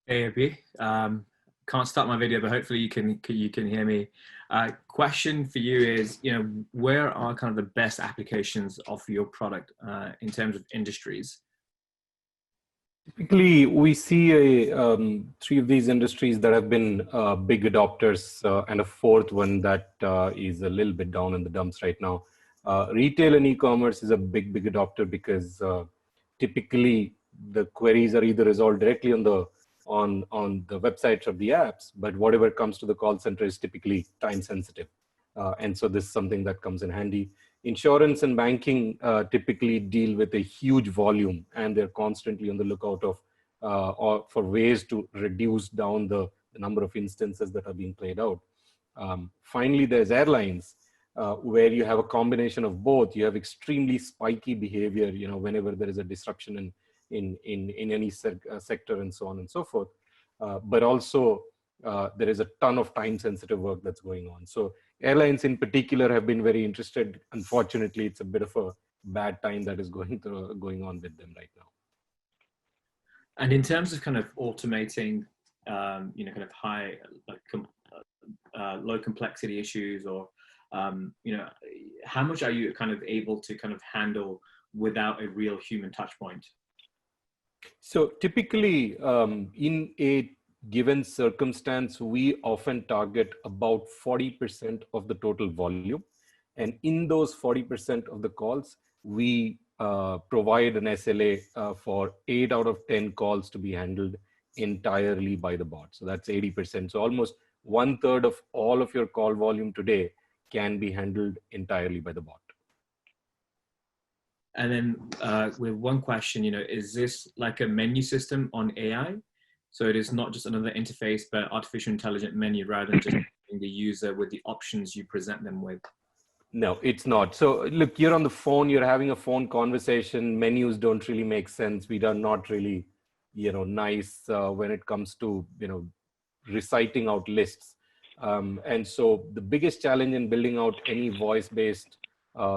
Hey, Abhi. Can't start my video, but hopefully you can hear me. Question for you is, where are kind of the best applications of your product in terms of industries? Typically, we see three of these industries that have been big adopters, and a fourth one that is a little bit down in the dumps right now. Retail and e-commerce is a big adopter because typically the queries are either resolved directly on the websites of the apps, but whatever comes to the call center is typically time sensitive, and so this is something that comes in handy. Insurance and banking typically deal with a huge volume, and they're constantly on the lookout or for ways to reduce down the number of instances that are being played out. Finally, there's airlines, where you have a combination of both. You have extremely spiky behavior, whenever there is a disruption in any sector and so on and so forth. But also there is a ton of time sensitive work that's going on. So airlines in particular have been very interested. Unfortunately, it's a bit of a bad time that is going on with them right now. And in terms of kind of automating, kind of high, low complexity issues, or how much are you kind of able to kind of handle without a real human touch point? So typically, in a given circumstance, we often target about 40% of the total volume. And in those 40% of the calls, we provide an SLA for 8 out of 10 calls to be handled entirely by the bot. So that's 80%. So almost 1/3 of all of your call volume today can be handled entirely by the bot. And then with one question, is this like a menu system on AI? So it is not just another interface, but artificial intelligent menu rather than just the user with the options you present them with? No, it's not. So look, you're on the phone, you're having a phone conversation. Menus don't really make sense. We are not really, nice when it comes to, reciting out lists. And so the biggest challenge in building out any voice-based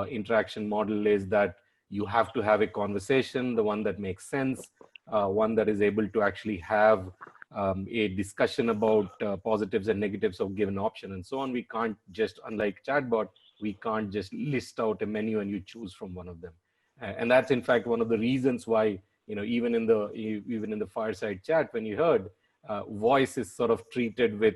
interaction model is that you have to have a conversation, the one that makes sense, one that is able to actually have a discussion about positives and negatives of given option and so on. We can't just, unlike chatbot, we can't just list out a menu and you choose from one of them. And that's in fact one of the reasons why, even in the fireside chat, when you heard, voice is sort of treated with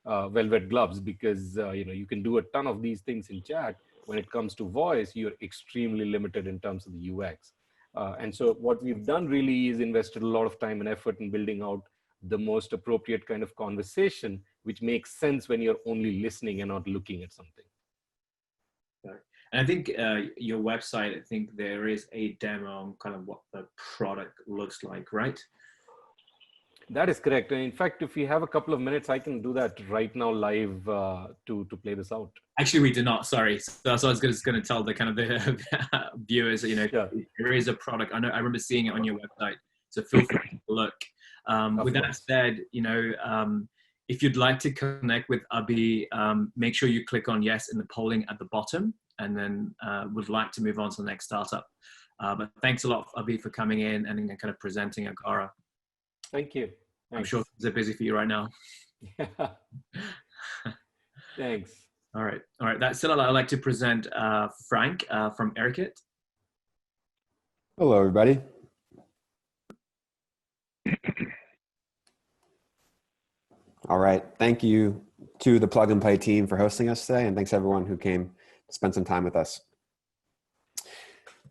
velvet gloves, because you can do a ton of these things in chat. When it comes to voice, you're extremely limited in terms of the UX. And so what we've done really is invested a lot of time and effort in building out the most appropriate kind of conversation, which makes sense when you're only listening and not looking at something. And I think your website, I think there is a demo on kind of what the product looks like, right? That is correct. And in fact, if you have a couple of minutes, I can do that right now live to play this out. Actually, we do not. Sorry. So I was just going to tell the kind of the viewers, sure. There is a product. I remember seeing it on your website. So feel free to look. With that said, if you'd like to connect with Abhi, make sure you click on yes in the polling at the bottom, and then would like to move on to the next startup. But thanks a lot, Abhi, for coming in and kind of presenting Agara. Thank you. Thanks. I'm sure they're busy for you right now. Yeah. Thanks. All right. That's it. I'd like to present Frank from Ersten. Hello, everybody. All right. Thank you to the Plug and Play team for hosting us today, and thanks everyone who came to spend some time with us.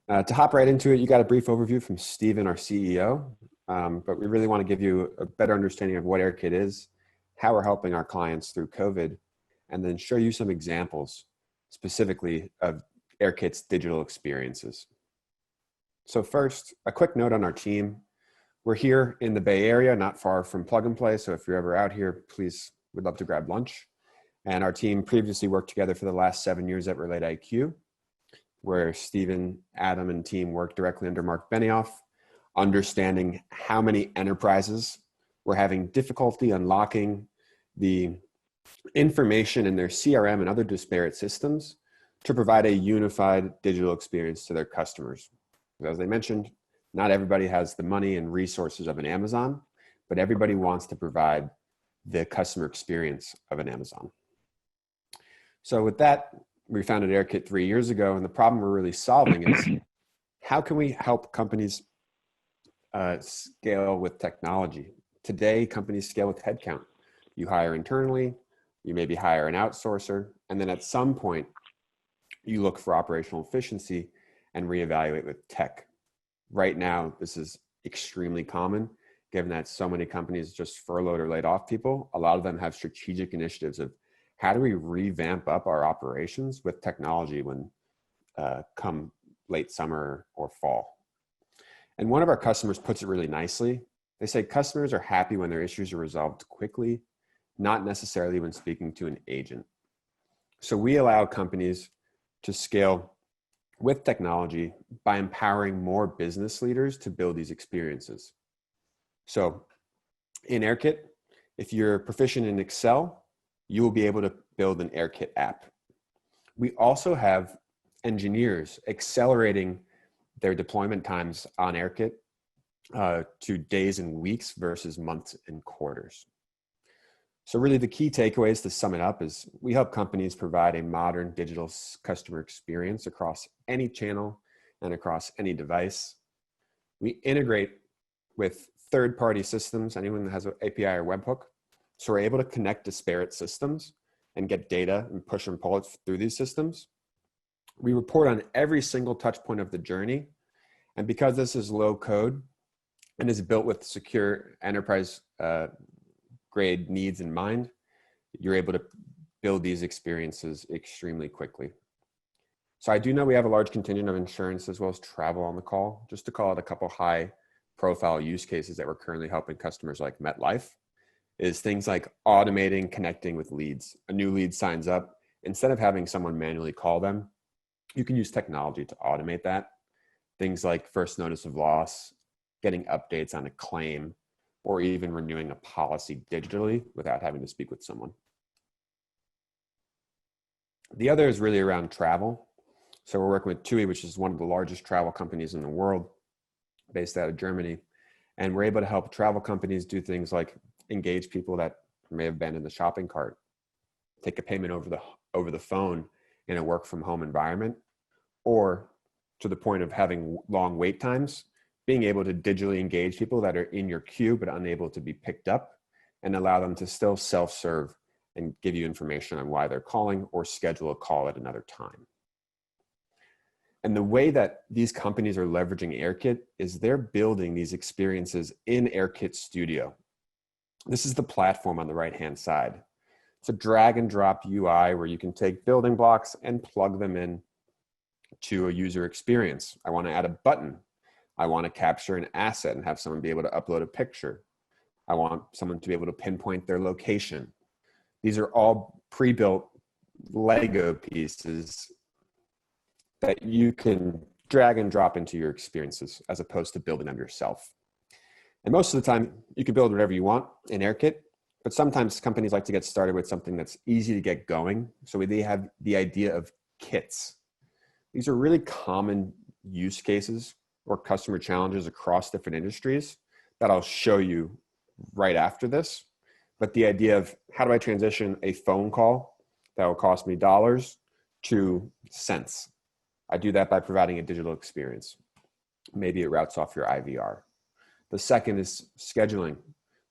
To hop right into it, you got a brief overview from Steven, our CEO, but we really want to give you a better understanding of what AirKit is, how we're helping our clients through COVID, and then show you some examples specifically of AirKit's digital experiences. So first, a quick note on our team. We're here in the Bay Area, not far from Plug and Play. So if you're ever out here, please, we'd love to grab lunch. And our team previously worked together for the last 7 years at Relate IQ, where Stephen, Adam, and team worked directly under Mark Benioff, understanding how many enterprises were having difficulty unlocking the information in their CRM and other disparate systems to provide a unified digital experience to their customers. As I mentioned, not everybody has the money and resources of an Amazon, but everybody wants to provide the customer experience of an Amazon. So with that, we founded AirKit 3 years ago, and the problem we're really solving is how can we help companies scale with technology? Today, companies scale with headcount. You hire internally, you maybe hire an outsourcer, and then at some point, you look for operational efficiency and reevaluate with tech. Right now, this is extremely common, given that so many companies just furloughed or laid off people. A lot of them have strategic initiatives of how do we revamp up our operations with technology when come late summer or fall. And one of our customers puts it really nicely. They say customers are happy when their issues are resolved quickly, not necessarily when speaking to an agent. So we allow companies to scale with technology by empowering more business leaders to build these experiences. So in AirKit, if you're proficient in Excel, you will be able to build an AirKit app. We also have engineers accelerating their deployment times on AirKit to days and weeks versus months and quarters. So really the key takeaways to sum it up is we help companies provide a modern digital customer experience across any channel and across any device. We integrate with third-party systems, anyone that has an API or webhook. So we're able to connect disparate systems and get data and push and pull it through these systems. We report on every single touch point of the journey. And because this is low code and is built with secure enterprise grade needs in mind, you're able to build these experiences extremely quickly. So I do know we have a large contingent of insurance as well as travel on the call. Just to call out a couple high profile use cases that we're currently helping customers like MetLife is things like automating connecting with leads. A new lead signs up, instead of having someone manually call them, you can use technology to automate that. Things like first notice of loss, getting updates on a claim, or even renewing a policy digitally without having to speak with someone. The other is really around travel. So we're working with TUI, which is one of the largest travel companies in the world, based out of Germany. And we're able to help travel companies do things like engage people that may have abandoned the shopping cart, take a payment over the phone in a work from home environment, or to the point of having long wait times, being able to digitally engage people that are in your queue but unable to be picked up and allow them to still self-serve and give you information on why they're calling or schedule a call at another time. And the way that these companies are leveraging AirKit is they're building these experiences in AirKit Studio. This is the platform on the right-hand side. It's a drag and drop UI where you can take building blocks and plug them in to a user experience. I want to add a button. I want to capture an asset and have someone be able to upload a picture. I want someone to be able to pinpoint their location. These are all pre-built Lego pieces that you can drag and drop into your experiences as opposed to building them yourself. And most of the time, you can build whatever you want in AirKit, but sometimes companies like to get started with something that's easy to get going. So they have the idea of kits. These are really common use cases or customer challenges across different industries that I'll show you right after this. But the idea of how do I transition a phone call that will cost me dollars to cents? I do that by providing a digital experience. Maybe it routes off your IVR. The second is scheduling.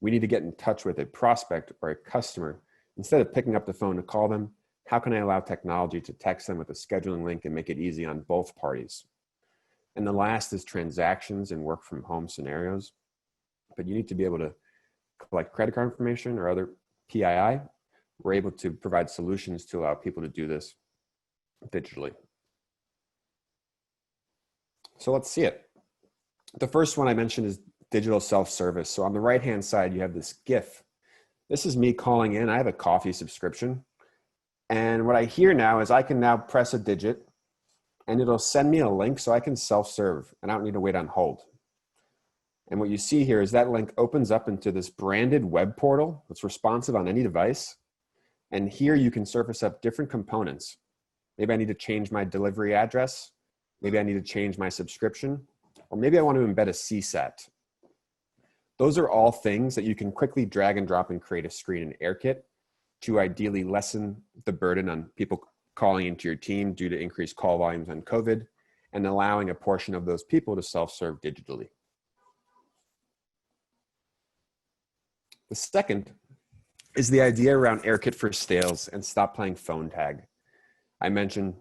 We need to get in touch with a prospect or a customer. Instead of picking up the phone to call them, how can I allow technology to text them with a scheduling link and make it easy on both parties? And the last is transactions and work from home scenarios. But you need to be able to collect credit card information or other PII. We're able to provide solutions to allow people to do this digitally. So let's see it. The first one I mentioned is digital self-service. So on the right-hand side, you have this GIF. This is me calling in. I have a coffee subscription. And what I hear now is I can now press a digit and it'll send me a link so I can self-serve and I don't need to wait on hold. And what you see here is that link opens up into this branded web portal that's responsive on any device. And here you can surface up different components. Maybe I need to change my delivery address. Maybe I need to change my subscription, or maybe I want to embed a CSAT. Those are all things that you can quickly drag and drop and create a screen in AirKit to ideally lessen the burden on people calling into your team due to increased call volumes on COVID, and allowing a portion of those people to self-serve digitally. The second is the idea around AirKit for sales and stop playing phone tag. I mentioned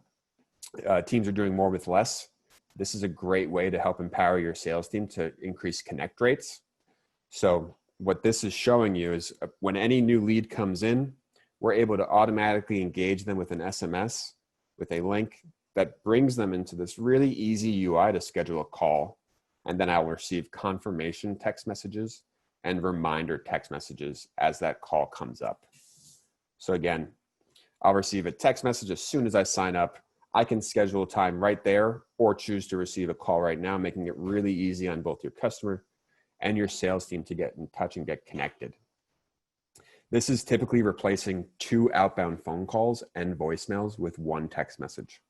teams are doing more with less. This is a great way to help empower your sales team to increase connect rates. So what this is showing you is when any new lead comes in, we're able to automatically engage them with an SMS, with a link that brings them into this really easy UI to schedule a call. And then I'll receive confirmation text messages and reminder text messages as that call comes up. So again, I'll receive a text message as soon as I sign up. I can schedule a time right there or choose to receive a call right now, making it really easy on both your customer and your sales team to get in touch and get connected. This is typically replacing 2 outbound phone calls and voicemails with 1 text message.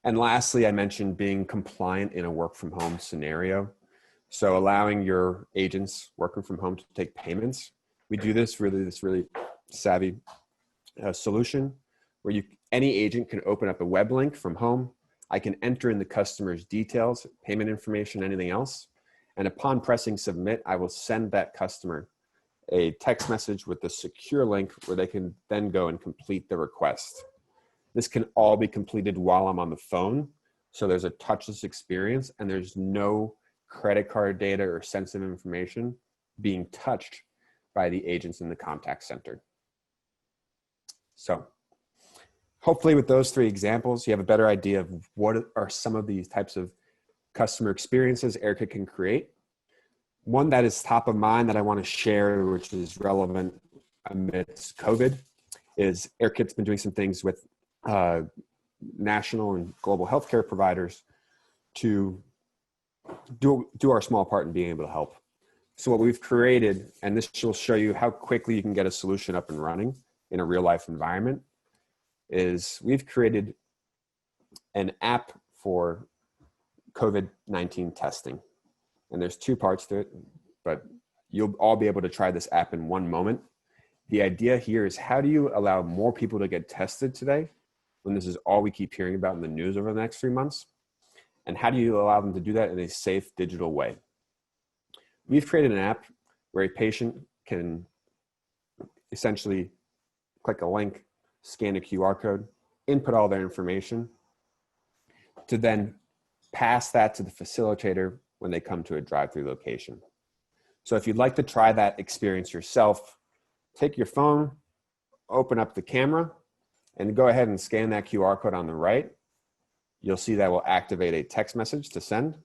And lastly, I mentioned being compliant in a work from home scenario. So allowing your agents working from home to take payments. We do this really savvy solution where any agent can open up a web link from home. I can enter in the customer's details, payment information, anything else. And upon pressing submit, I will send that customer a text message with the secure link where they can then go and complete the request. This can all be completed while I'm on the phone. So there's a touchless experience and there's no credit card data or sensitive information being touched by the agents in the contact center. So hopefully with those 3 examples, you have a better idea of what are some of these types of customer experiences AirKit can create. One that is top of mind that I want to share, which is relevant amidst COVID, is AirKit's been doing some things with national and global healthcare providers to do our small part in being able to help. So what we've created, and this will show you how quickly you can get a solution up and running in a real life environment, is we've created an app for COVID-19 testing. And there's 2 parts to it, but you'll all be able to try this app in one moment. The idea here is how do you allow more people to get tested today when this is all we keep hearing about in the news over the next 3 months? And how do you allow them to do that in a safe digital way? We've created an app where a patient can essentially click a link, scan a QR code, input all their information to then pass that to the facilitator when they come to a drive-through location. So if you'd like to try that experience yourself, take your phone, open up the camera, and go ahead and scan that QR code on the right. You'll see that will activate a text message to send.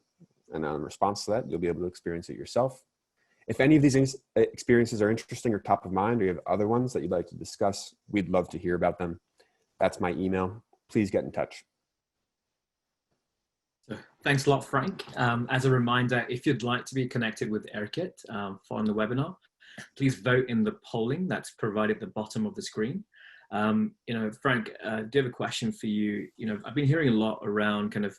And in response to that, you'll be able to experience it yourself. If any of these experiences are interesting or top of mind, or you have other ones that you'd like to discuss, we'd love to hear about them. That's my email. Please get in touch. Thanks a lot, Frank. As a reminder, if you'd like to be connected with AirKit following the webinar, please vote in the polling that's provided at the bottom of the screen. Frank, I do have a question for you. I've been hearing a lot around kind of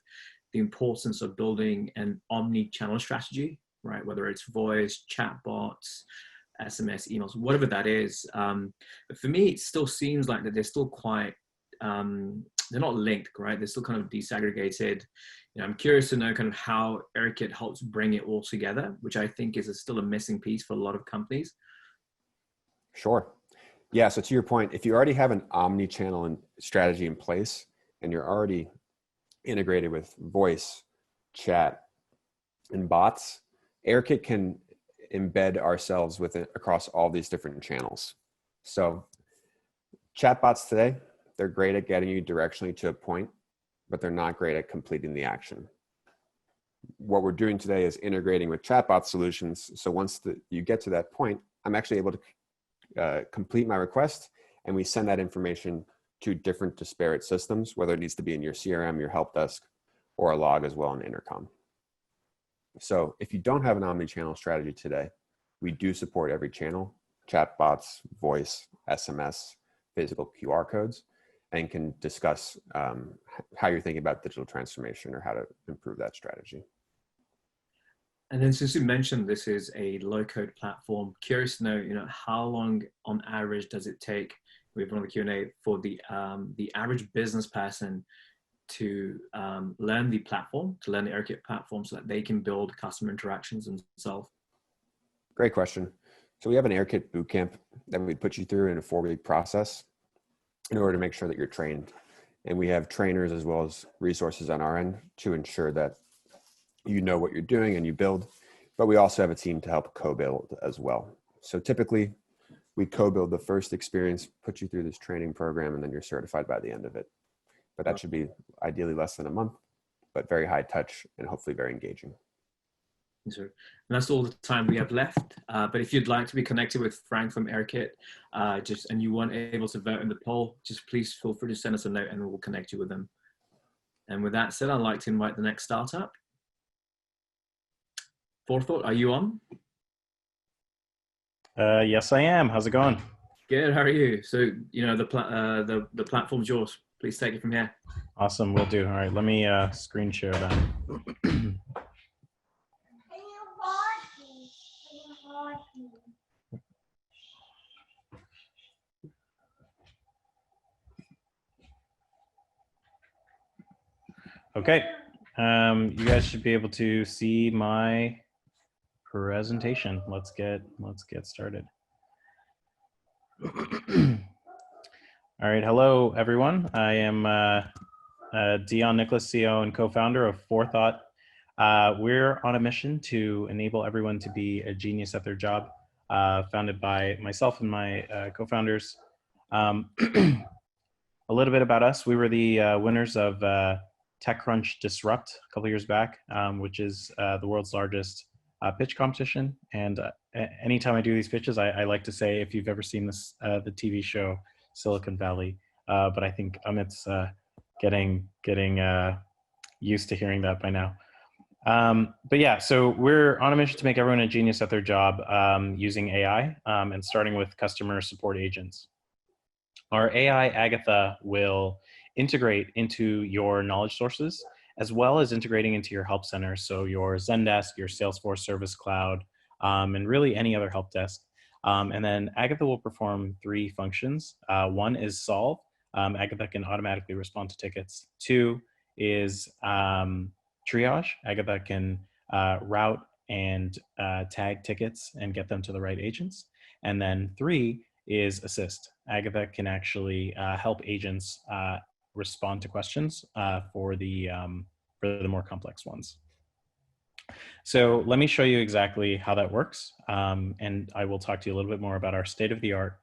the importance of building an omni-channel strategy, right? Whether it's voice, chatbots, SMS, emails, whatever that is. But for me, it still seems like that they're still quite, they're not linked, right? They're still kind of disaggregated. I'm curious to know kind of how AirKit helps bring it all together, which I think is still a missing piece for a lot of companies. Sure. Yeah, so to your point, if you already have an omni-channel strategy in place and you're already integrated with voice, chat, and bots, AirKit can embed ourselves with it across all these different channels. So chatbots today, they're great at getting you directionally to a point, but they're not great at completing the action. What we're doing today is integrating with chatbot solutions. So once you get to that point, I'm actually able to complete my request, and we send that information to different disparate systems, whether it needs to be in your CRM, your help desk, or a log as well in Intercom. So if you don't have an omni-channel strategy today, we do support every channel, chatbots, voice, SMS, physical QR codes, and can discuss how you're thinking about digital transformation or how to improve that strategy. And then since you mentioned this is a low-code platform, curious to know, how long on average does it take, we have one of the Q&A, for the average business person to learn the platform, to learn the AirKit platform so that they can build customer interactions themselves? Great question. So we have an AirKit bootcamp that we put you through in a 4-week process in order to make sure that you're trained. And we have trainers as well as resources on our end to ensure that you know what you're doing and you build, but we also have a team to help co-build as well. So typically we co-build the first experience, put you through this training program, and then you're certified by the end of it. But that should be ideally less than a month, but very high touch and hopefully very engaging. So, and that's all the time we have left. But if you'd like to be connected with Frank from AirKit, and you weren't able to vote in the poll, just please feel free to send us a note and we'll connect you with them. And with that said, I'd like to invite the next startup. Forethought, are you on? Yes, I am. How's it going? Good. How are you? So, the platform's yours. Please take it from here. Awesome. Will do. All right. Let me screen share that. Okay. You guys should be able to see my presentation. Let's get started. All right. Hello, everyone. I am Dion Nicholas, CEO and co-founder of Forethought. We're on a mission to enable everyone to be a genius at their job, founded by myself and my co-founders. A little bit about us. We were the winners of TechCrunch Disrupt a couple years back, which is the world's largest pitch competition. And anytime I do these pitches, I like to say, if you've ever seen this, the TV show Silicon Valley, but I think Amit's getting used to hearing that by now. But yeah, so we're on a mission to make everyone a genius at their job using AI and starting with customer support agents. Our AI Agatha will integrate into your knowledge sources as well as integrating into your help center. So your Zendesk, your Salesforce Service Cloud, and really any other help desk. And then Agatha will perform 3 functions. One is solve. Agatha can automatically respond to tickets. 2 is triage. Agatha can route and tag tickets and get them to the right agents. And then 3 is assist. Agatha can actually help agents respond to questions for the more complex ones. So let me show you exactly how that works. And I will talk to you a little bit more about our state-of-the-art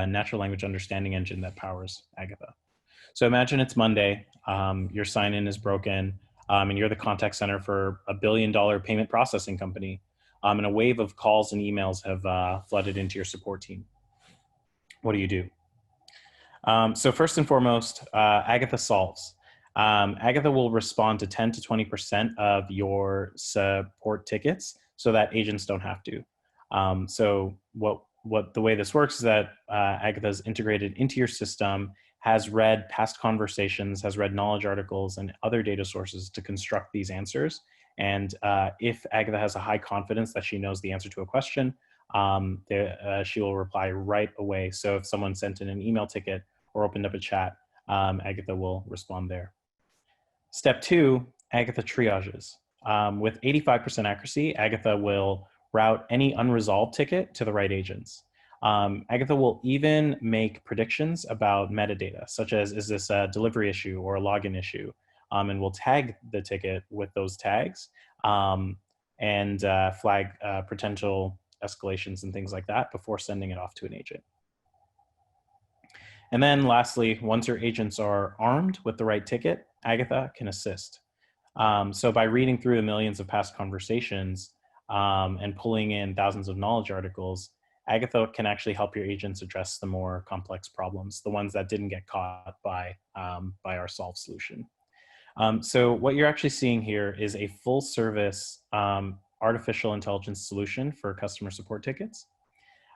natural language understanding engine that powers Agatha. So imagine it's Monday, your sign-in is broken, and you're the contact center for a $1 billion payment processing company, and a wave of calls and emails have flooded into your support team. What do you do? So first and foremost, Agatha solves. Agatha will respond to 10 to 20% of your support tickets so that agents don't have to. So the way this works is that Agatha is integrated into your system, has read past conversations, has read knowledge articles and other data sources to construct these answers. And if Agatha has a high confidence that she knows the answer to a question, she will reply right away. So if someone sent in an email ticket or opened up a chat, Agatha will respond there. Step 2, Agatha triages. With 85% accuracy, Agatha will route any unresolved ticket to the right agents. Agatha will even make predictions about metadata, such as, is this a delivery issue or a login issue? And will tag the ticket with those tags and flag potential escalations and things like that before sending it off to an agent. And then lastly, once your agents are armed with the right ticket, Agatha can assist. So by reading through the millions of past conversations and pulling in thousands of knowledge articles, Agatha can actually help your agents address the more complex problems, the ones that didn't get caught by our solve solution. So what you're actually seeing here is a full service artificial intelligence solution for customer support tickets.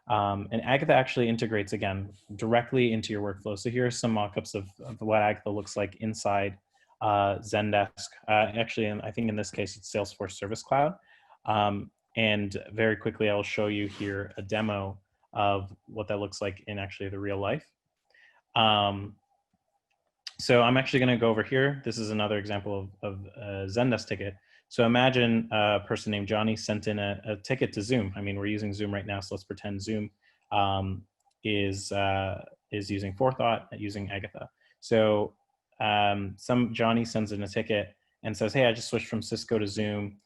And Agatha actually integrates, again, directly into your workflow. So here are some mock-ups of what Agatha looks like inside Zendesk. Actually, I think in this case, it's Salesforce Service Cloud. And very quickly, I will show you here a demo of what that looks like in actually the real life. So I'm actually going to go over here. This is another example of a Zendesk ticket. So imagine a person named Johnny sent in a ticket to Zoom. I mean, we're using Zoom right now, so let's pretend Zoom is using Forethought, using Agatha. So Johnny sends in a ticket and says, hey, I just switched from Cisco to Zoom.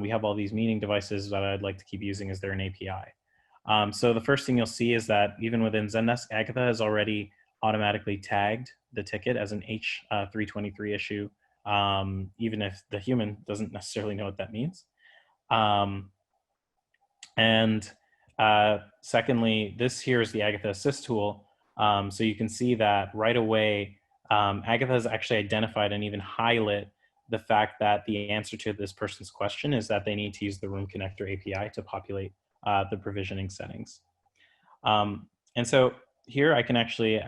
We have all these meeting devices that I'd like to keep using. Is there an API? So the first thing you'll see is that even within Zendesk, Agatha has already automatically tagged the ticket as an H323 issue, even if the human doesn't necessarily know what that means. Secondly, this here is the Agatha Assist tool. So you can see that right away, Agatha has actually identified and even highlighted the fact that the answer to this person's question is that they need to use the Room Connector API to populate the provisioning settings. And so here I can actually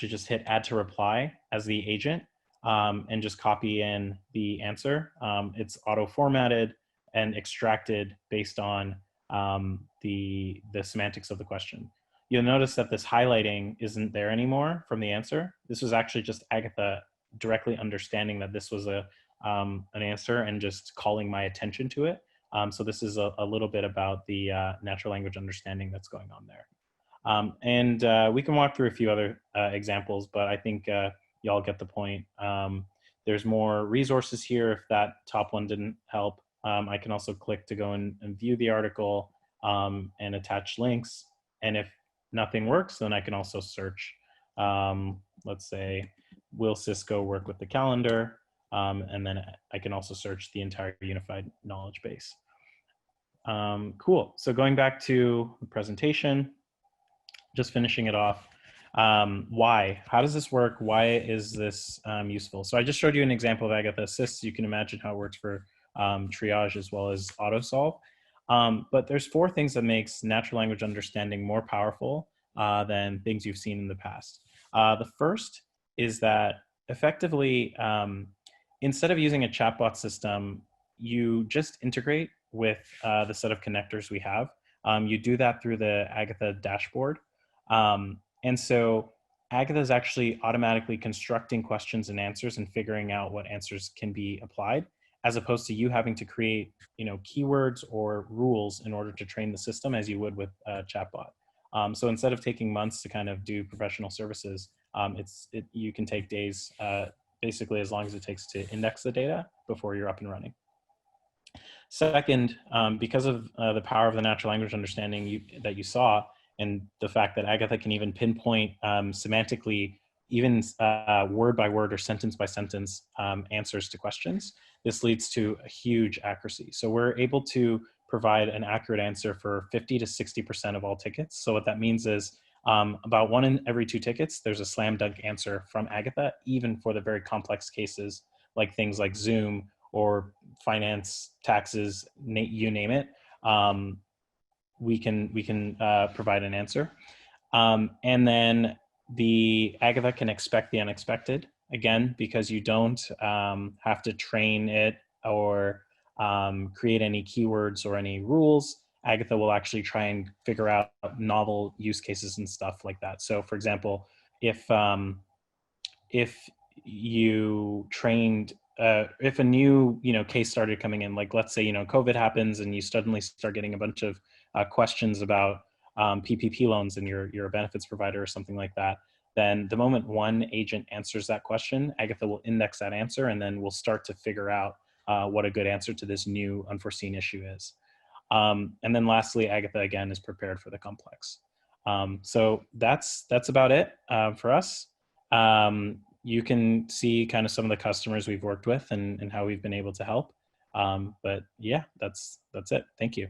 just hit add to reply as the agent and just copy in the answer. It's auto formatted and extracted based on the semantics of the question. You'll notice that this highlighting isn't there anymore from the answer. This was actually just Agatha directly understanding that this was an answer and just calling my attention to it. So this is a little bit about the natural language understanding that's going on there. We can walk through a few other examples, but I think y'all get the point. There's more resources here. If that top one didn't help, I can also click to go and view the article and attach links. And if nothing works, then I can also search. Let's say, will Cisco work with the calendar? And then I can also search the entire unified knowledge base. Cool. So going back to the presentation, just finishing it off. Why? How does this work? Why is this useful? So I just showed you an example of Agatha Assist. You can imagine how it works for triage as well as auto-solve. But there's 4 things that makes natural language understanding more powerful than things you've seen in the past. The first is that effectively, instead of using a chatbot system, you just integrate with the set of connectors we have. You do that through the Agatha dashboard. And so Agatha is actually automatically constructing questions and answers and figuring out what answers can be applied, as opposed to you having to create, keywords or rules in order to train the system as you would with a chatbot. So instead of taking months to kind of do professional services, you can take days, basically as long as it takes to index the data before you're up and running. Second, because of the power of the natural language understanding that you saw, and the fact that Agatha can even pinpoint semantically, even word by word or sentence by sentence answers to questions, this leads to a huge accuracy. So we're able to provide an accurate answer for 50 to 60% of all tickets. So what that means is about 1 in every 2 tickets, there's a slam dunk answer from Agatha, even for the very complex cases, like things like Zoom or finance, taxes, you name it. We can provide an answer. And then the Agatha can expect the unexpected, again, because you don't have to train it or create any keywords or any rules. Agatha will actually try and figure out novel use cases and stuff like that. So for example, if you trained, if a new case started coming in, like let's say COVID happens and you suddenly start getting a bunch of questions about PPP loans and you're a benefits provider or something like that, then the moment one agent answers that question, Agatha will index that answer and then we'll start to figure out what a good answer to this new unforeseen issue is. And then lastly, Agatha again is prepared for the complex. So that's about it for us. You can see kind of some of the customers we've worked with and how we've been able to help. But yeah, that's it. Thank you.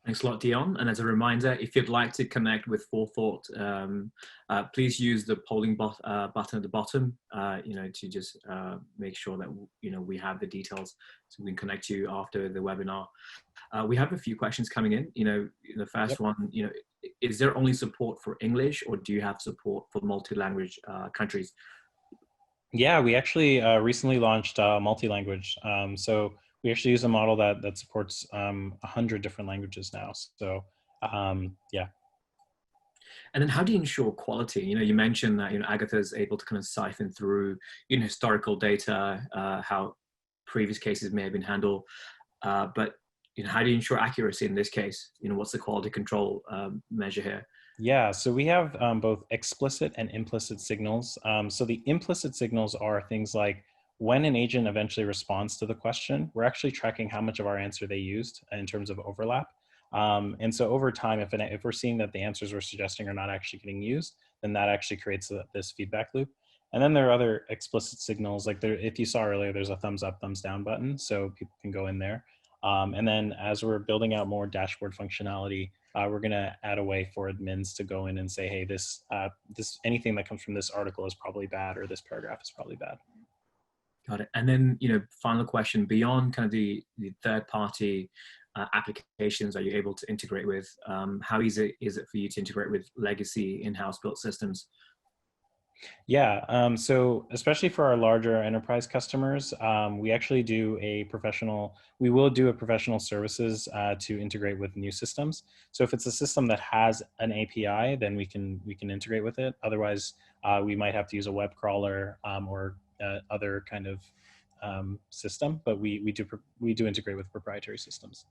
Thanks a lot, Dion. And as a reminder, if you'd like to connect with Forethought, please use the polling button at the bottom, to just make sure that, we have the details so we can connect you after the webinar. We have a few questions coming in. The first one, is there only support for English or do you have support for multi-language countries? Yeah, we actually recently launched multi-language. So We actually use a model that supports 100 different languages now. So yeah. And then how do you ensure quality? You mentioned that, Agatha is able to kind of siphon through, historical data, how previous cases may have been handled. But, how do you ensure accuracy in this case? What's the quality control measure here? Yeah, so we have both explicit and implicit signals. So the implicit signals are things like when an agent eventually responds to the question, we're actually tracking how much of our answer they used in terms of overlap. And so over time, if we're seeing that the answers we're suggesting are not actually getting used, then that actually creates this feedback loop. And then there are other explicit signals, like if you saw earlier, there's a thumbs up, thumbs down button, so people can go in there. And then as we're building out more dashboard functionality, we're going to add a way for admins to go in and say, hey, this anything that comes from this article is probably bad, or this paragraph is probably bad. Got it. And then, final question, beyond kind of the third-party applications that you're able to integrate with, how easy is it for you to integrate with legacy in-house built systems? Yeah, so especially for our larger enterprise customers, we actually we will do a professional services to integrate with new systems. So if it's a system that has an API, then we can integrate with it. Otherwise, we might have to use a web crawler or other kind of system, but we do integrate with proprietary systems.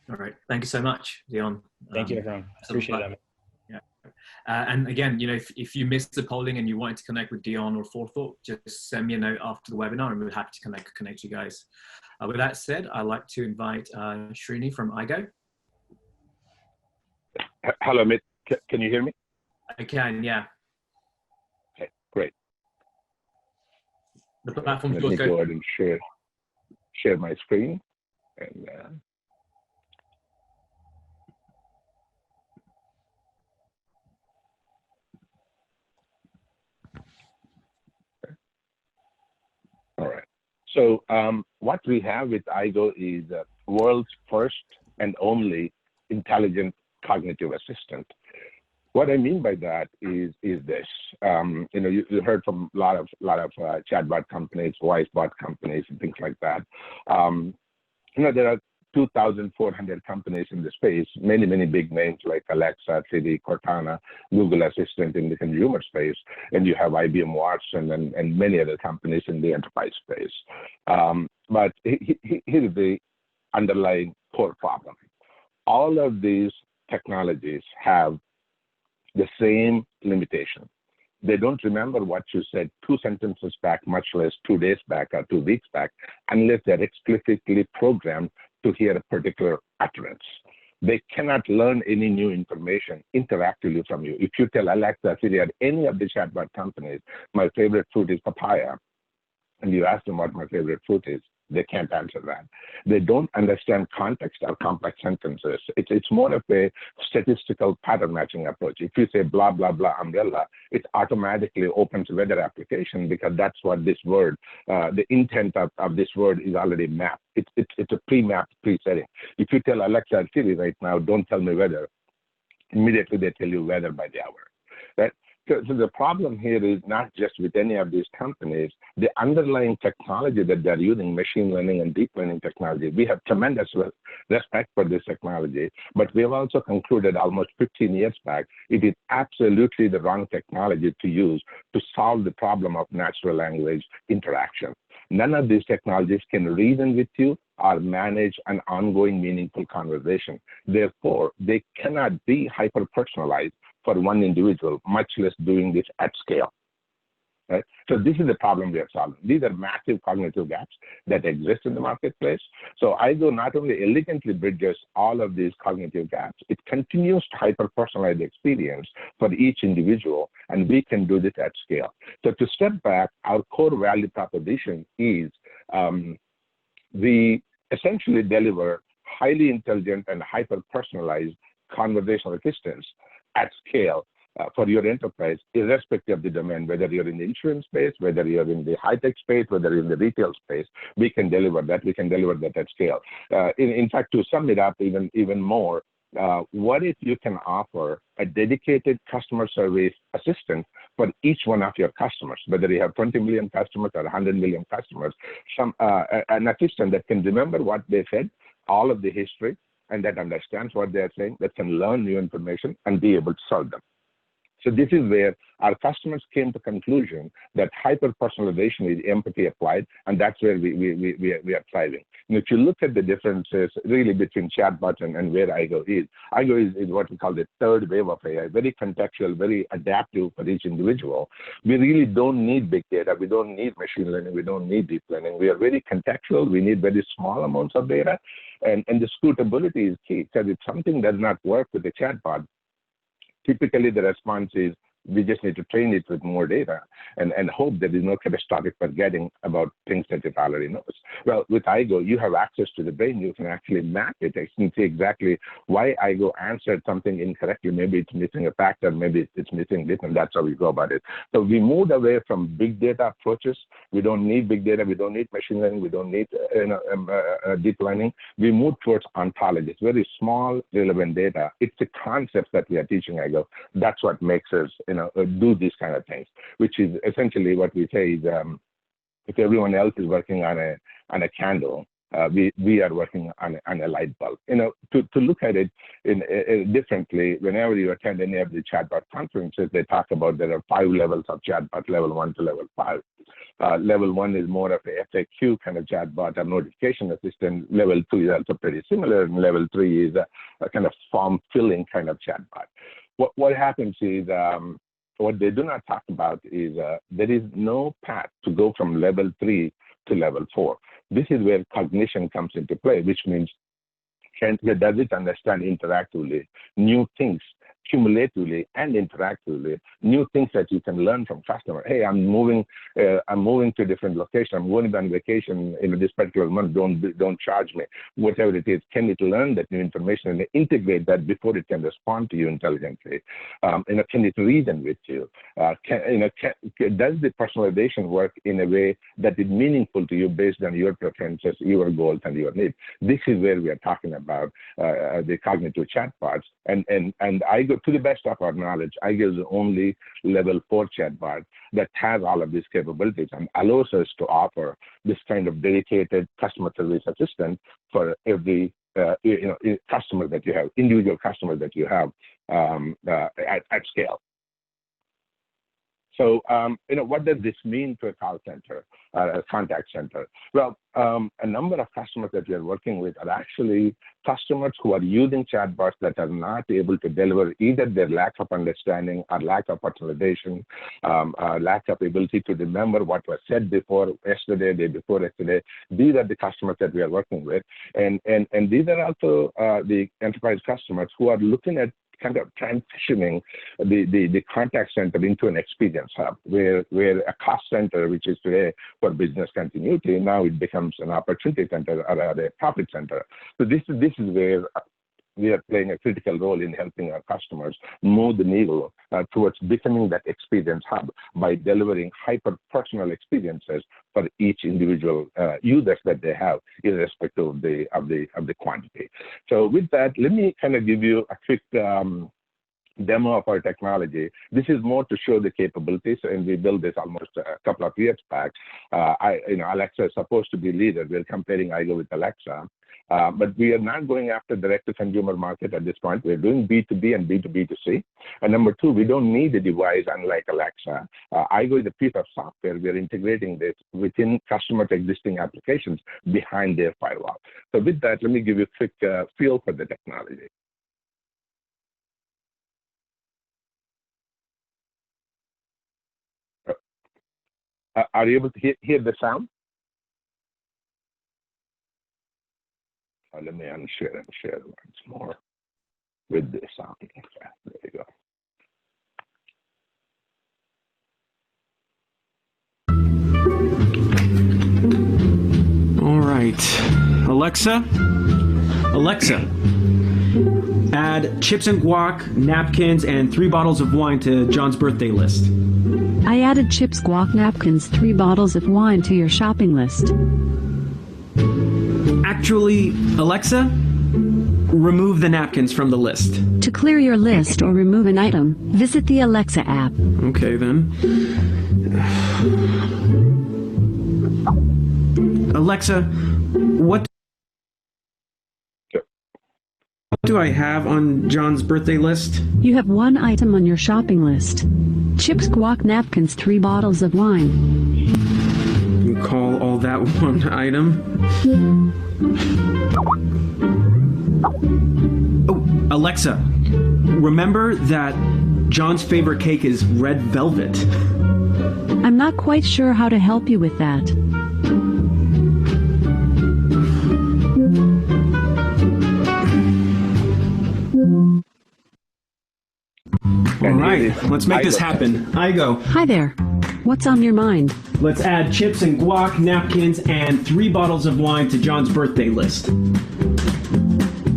All right, thank you so much, Dion. Thank you, everyone. Appreciate it. Yeah. And again, if you missed the polling and you wanted to connect with Dion or Forethought, just send me a note after the webinar and we're happy to connect you guys. With that said, I'd like to invite Srini from IGO. Hello, Amit. Can you hear me? I can, yeah. Okay, great. The platform. Let me go ahead and share my screen. And all right. So what we have with IGO is the world's first and only intelligent cognitive assistant. What I mean by that is this. You heard from a lot of chatbot companies, voice bot companies, and things like that. There are 2,400 companies in the space, many big names like Alexa, Siri, Cortana, Google Assistant in the consumer space, and you have IBM Watson and many other companies in the enterprise space. But here's the underlying core problem. All of these technologies have the same limitation. They don't remember what you said 2 sentences back, much less 2 days back or 2 weeks back, unless they're explicitly programmed to hear a particular utterance. They cannot learn any new information interactively from you. If you tell Alexa, Siri, or any of the chatbot companies, my favorite fruit is papaya, and you ask them what my favorite fruit is, they can't answer that. They don't understand context or complex sentences. It's more of a statistical pattern matching approach. If you say blah, blah, blah, umbrella, it automatically opens a weather application because that's what this word, the intent of this word is already mapped. It's a pre-mapped pre-setting. If you tell Alexa and Siri right now, don't tell me weather, immediately they tell you weather by the hour, right? So the problem here is not just with any of these companies, the underlying technology that they're using, machine learning and deep learning technology. We have tremendous respect for this technology, but we have also concluded almost 15 years back, it is absolutely the wrong technology to use to solve the problem of natural language interaction. None of these technologies can reason with you or manage an ongoing meaningful conversation. Therefore, they cannot be hyper-personalized for one individual, much less doing this at scale. Right? So this is the problem we are solving. These are massive cognitive gaps that exist in the marketplace. So IGO not only elegantly bridges all of these cognitive gaps, it continues to hyper-personalize the experience for each individual, and we can do this at scale. So to step back, our core value proposition is we essentially deliver highly intelligent and hyper-personalized conversational assistance at scale for your enterprise, irrespective of the domain, whether you're in the insurance space, whether you're in the high-tech space, whether you're in the retail space, we can deliver that. We can deliver that at scale. In fact, to sum it up even more, what if you can offer a dedicated customer service assistant for each one of your customers, whether you have 20 million customers or 100 million customers, an assistant that can remember what they said, all of the history, and that understands what they're saying, that can learn new information and be able to solve them. So this is where our customers came to conclusion that hyper-personalization is empathy applied, and that's where we are thriving. And if you look at the differences really between chatbot and where IGO is what we call the third wave of AI, very contextual, very adaptive for each individual. We really don't need big data. We don't need machine learning. We don't need deep learning. We are very contextual. We need very small amounts of data. And the scrutability is key, because if something does not work with the chatbot, typically the response is, we just need to train it with more data and hope there is no catastrophic forgetting about things that it already knows. Well, with IGO, you have access to the brain. You can actually map it and see exactly why IGO answered something incorrectly. Maybe it's missing a factor, maybe it's missing this, and that's how we go about it. So we moved away from big data approaches. We don't need big data. We don't need machine learning. We don't need deep learning. We moved towards ontologies, very small, relevant data. It's the concepts that we are teaching IGO. That's what makes us do these kind of things, which is essentially what we say is, if everyone else is working on a candle, we are working on a light bulb. To look at it differently, whenever you attend any of the chatbot conferences, they talk about there are 5 levels of chatbot, level 1 to level 5. Level 1 is more of a FAQ kind of chatbot, a notification assistant. Level 2 is also pretty similar, and level 3 is a kind of form filling kind of chatbot. What happens is, what they do not talk about is there is no path to go from level 3 to level 4. This is where cognition comes into play, which means does it understand interactively new things, cumulatively and interactively, new things that you can learn from customer. Hey, I'm moving to a different location. I'm going on vacation in this particular month. Don't charge me. Whatever it is, can it learn that new information and integrate that before it can respond to you intelligently? Can it reason with you? Does the personalization work in a way that is meaningful to you based on your preferences, your goals, and your needs? This is where we are talking about the cognitive chatbots, and I go to the best of our knowledge, IGO is the only level 4 chatbot that has all of these capabilities and allows us to offer this kind of dedicated customer service assistant for every customer that you have, individual customer that you have at scale. So, what does this mean to a call center, a contact center? Well, a number of customers that we are working with are actually customers who are using chatbots that are not able to deliver either their lack of understanding or lack of personalization, lack of ability to remember what was said before yesterday, day before yesterday. These are the customers that we are working with. And these are also the enterprise customers who are looking at kind of transitioning the contact center into an experience hub, where a cost center, which is today for business continuity, now it becomes an opportunity center or a profit center. So this is where we are playing a critical role in helping our customers move the needle towards becoming that experience hub by delivering hyper-personal experiences for each individual users that they have, irrespective of the quantity. So with that, let me kind of give you a quick demo of our technology. This is more to show the capabilities, and we built this almost a couple of years back. Alexa is supposed to be leader. We're comparing IGO with Alexa. But we are not going after direct-to-consumer market at this point. We're doing B2B and B2B2C. And number 2, we don't need a device unlike Alexa. IGO is a piece of software. We're integrating this within customers' existing applications behind their firewall. So with that, let me give you a quick feel for the technology. Are you able to hear the sound? Let me unshare and share once more with the sound. Okay, there you go. All right, Alexa, add chips and guac, napkins, and 3 bottles of wine to John's birthday list. I added chips, guac, napkins, 3 bottles of wine to your shopping list. Actually, Alexa, Remove the napkins from the list. To clear your list or remove an item, visit the Alexa app. Okay, then. Alexa, what do I have on John's birthday list? You have one item on your shopping list. Chips, guac, napkins, 3 bottles of wine. You call all that one item? Oh, Alexa, remember that John's favorite cake is red velvet. I'm not quite sure how to help you with that. All right, let's make this happen. I go. Hi there. What's on your mind? Let's add chips and guac, napkins, and 3 bottles of wine to John's birthday list.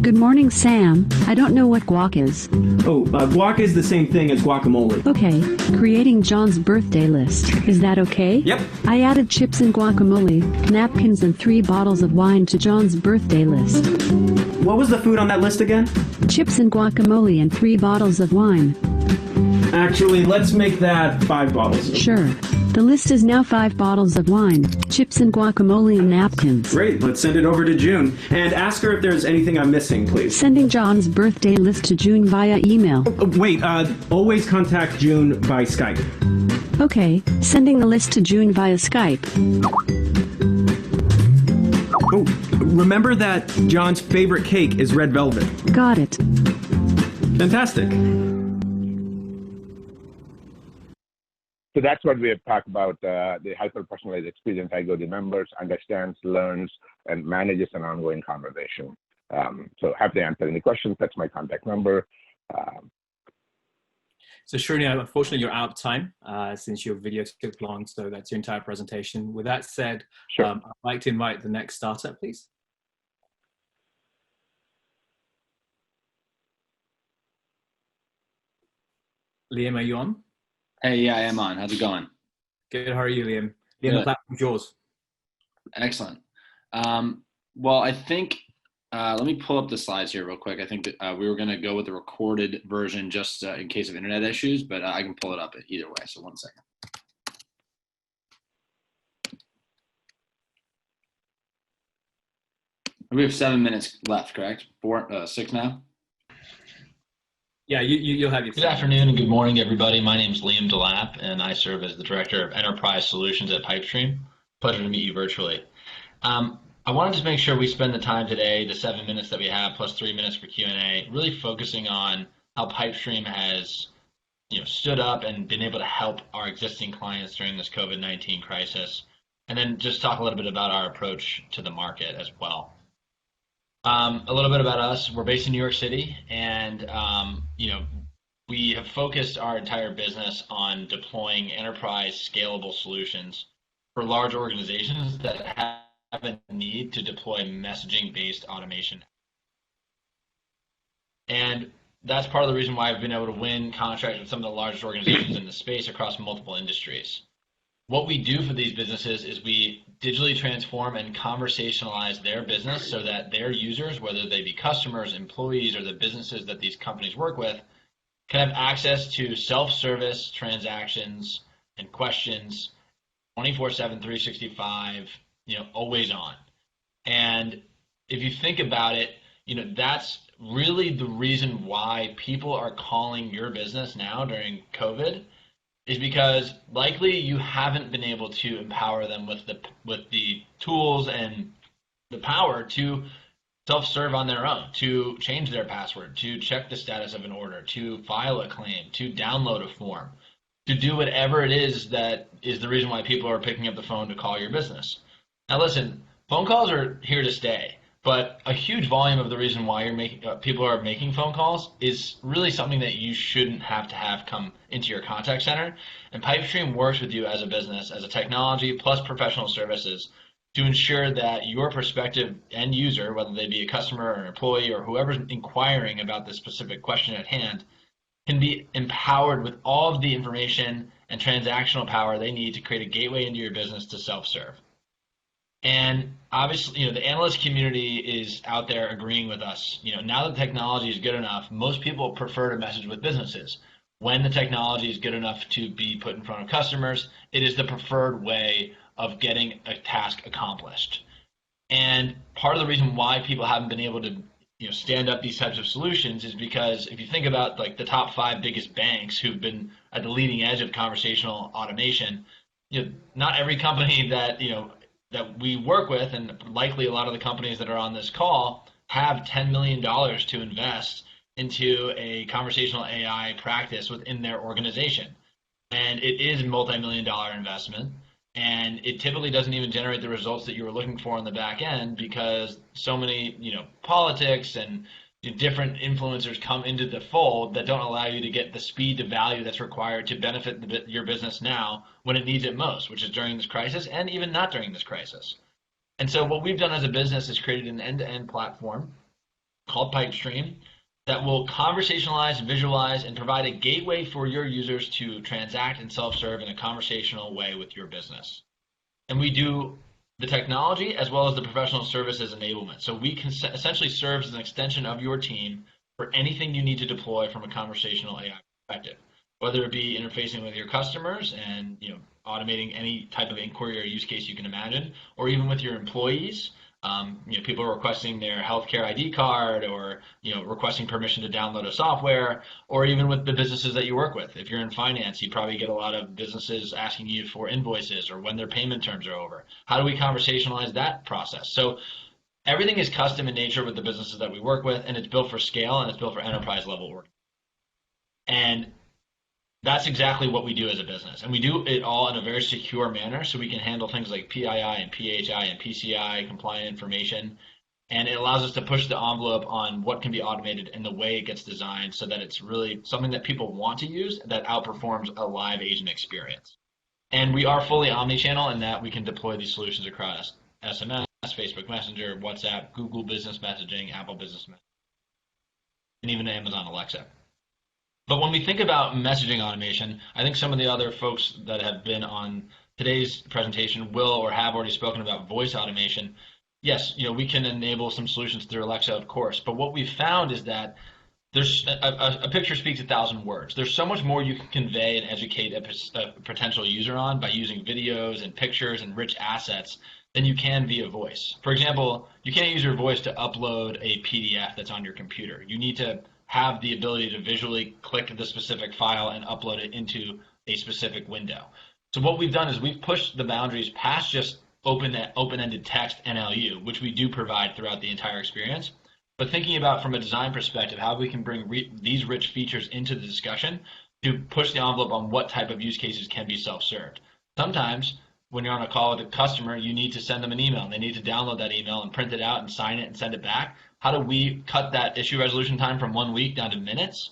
Good morning, Sam. I don't know what guac is. Oh, guac is the same thing as guacamole. Okay, creating John's birthday list. Is that okay? Yep. I added chips and guacamole, napkins, and 3 bottles of wine to John's birthday list. What was the food on that list again? Chips and guacamole and 3 bottles of wine. Actually, let's make that 5 bottles. Sure. The list is now 5 bottles of wine, chips and guacamole and napkins. Great, let's send it over to June. And ask her if there's anything I'm missing, please. Sending John's birthday list to June via email. Wait, always contact June by Skype. Okay, sending the list to June via Skype. Oh, remember that John's favorite cake is red velvet. Got it. Fantastic. So that's what we have talked about, the hyper-personalized experience iGo remembers, understands, learns, and manages an ongoing conversation. So happy to answer any questions. That's my contact number. So Srini, unfortunately, you're out of time since your video took long, so that's your entire presentation. With that said, Sure. I'd like to invite the next startup, please. Liam, are you on? Hey, yeah, I am on. How's it going? Good. How are you, Liam? Liam, Good. the platform's yours. Excellent. Well, I think, let me pull up the slides here real quick. I think that we were going to go with the recorded version just in case of internet issues, but I can pull it up either way. So 1 second. We have 7 minutes left, correct? 6 now? Yeah, you'll have your. Good afternoon and good morning, everybody. My name is Liam Delap, and I serve as the Director of Enterprise Solutions at Pipestream. Pleasure to meet you virtually. I wanted to make sure we spend the time today, the 7 minutes that we have, plus 3 minutes for Q&A, really focusing on how Pipestream has stood up and been able to help our existing clients during this COVID-19 crisis, and then just talk a little bit about our approach to the market as well. A little bit about us. We're based in New York City, and we have focused our entire business on deploying enterprise scalable solutions for large organizations that have a need to deploy messaging-based automation. And that's part of the reason why I've been able to win contracts with some of the largest organizations in the space across multiple industries. What we do for these businesses is we digitally transform and conversationalize their business so that their users, whether they be customers, employees, or the businesses that these companies work with, can have access to self-service transactions and questions 24/7, 365, always on. And if you think about it, that's really the reason why people are calling your business now during COVID, is because likely you haven't been able to empower them with the tools and the power to self-serve on their own, to change their password, to check the status of an order, to file a claim, to download a form, to do whatever it is that is the reason why people are picking up the phone to call your business. Now listen, phone calls are here to stay, but a huge volume of the reason why people are making phone calls is really something that you shouldn't have to have come into your contact center. And Pipestream works with you as a business, as a technology plus professional services, to ensure that your prospective end user, whether they be a customer or an employee or whoever's inquiring about the specific question at hand, can be empowered with all of the information and transactional power they need to create a gateway into your business to self-serve. And obviously, the analyst community is out there agreeing with us. Now that technology is good enough, most people prefer to message with businesses. When the technology is good enough to be put in front of customers, it is the preferred way of getting a task accomplished. And part of the reason why people haven't been able to stand up these types of solutions is because if you think about like the top 5 biggest banks who've been at the leading edge of conversational automation, not every company that that we work with, and likely a lot of the companies that are on this call, have $10 million to invest into a conversational AI practice within their organization. And it is a multi-million-dollar investment. And it typically doesn't even generate the results that you were looking for on the back end, because so many, politics and different influencers come into the fold that don't allow you to get the speed to value that's required to benefit your business now when it needs it most, which is during this crisis and even not during this crisis. And so what we've done as a business is created an end-to-end platform called Pipestream that will conversationalize, visualize, and provide a gateway for your users to transact and self-serve in a conversational way with your business. And we do the technology as well as the professional services enablement. So we can essentially serve as an extension of your team for anything you need to deploy from a conversational AI perspective, whether it be interfacing with your customers and automating any type of inquiry or use case you can imagine, or even with your employees. People requesting their healthcare ID card, or requesting permission to download a software, or even with the businesses that you work with. If you're in finance, you probably get a lot of businesses asking you for invoices or when their payment terms are over. How do we conversationalize that process? So everything is custom in nature with the businesses that we work with, and it's built for scale, and it's built for enterprise level work. And that's exactly what we do as a business. And we do it all in a very secure manner, so we can handle things like PII and PHI and PCI compliant information. And it allows us to push the envelope on what can be automated and the way it gets designed, so that it's really something that people want to use that outperforms a live agent experience. And we are fully omni-channel in that we can deploy these solutions across SMS, Facebook Messenger, WhatsApp, Google Business Messaging, Apple Business Messaging, and even Amazon Alexa. But when we think about messaging automation, I think some of the other folks that have been on today's presentation will or have already spoken about voice automation. Yes, we can enable some solutions through Alexa, of course, but what we've found is that there's a picture speaks 1,000 words. There's so much more you can convey and educate a potential user on by using videos and pictures and rich assets than you can via voice. For example, you can't use your voice to upload a PDF that's on your computer. You need to have the ability to visually click the specific file and upload it into a specific window. So what we've done is we've pushed the boundaries past just open-ended text NLU, which we do provide throughout the entire experience, but thinking about from a design perspective how we can bring these rich features into the discussion to push the envelope on what type of use cases can be self-served. Sometimes when you're on a call with a customer, you need to send them an email, and they need to download that email and print it out and sign it and send it back. How do we cut that issue resolution time from 1 week down to minutes?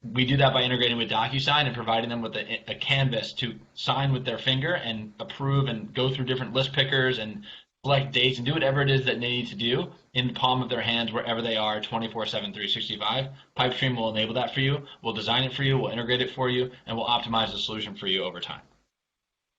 We do that by integrating with DocuSign and providing them with a canvas to sign with their finger and approve and go through different list pickers and select dates and do whatever it is that they need to do in the palm of their hands wherever they are 24/7, 365. Pipestream will enable that for you. We'll design it for you. We'll integrate it for you, and we'll optimize the solution for you over time.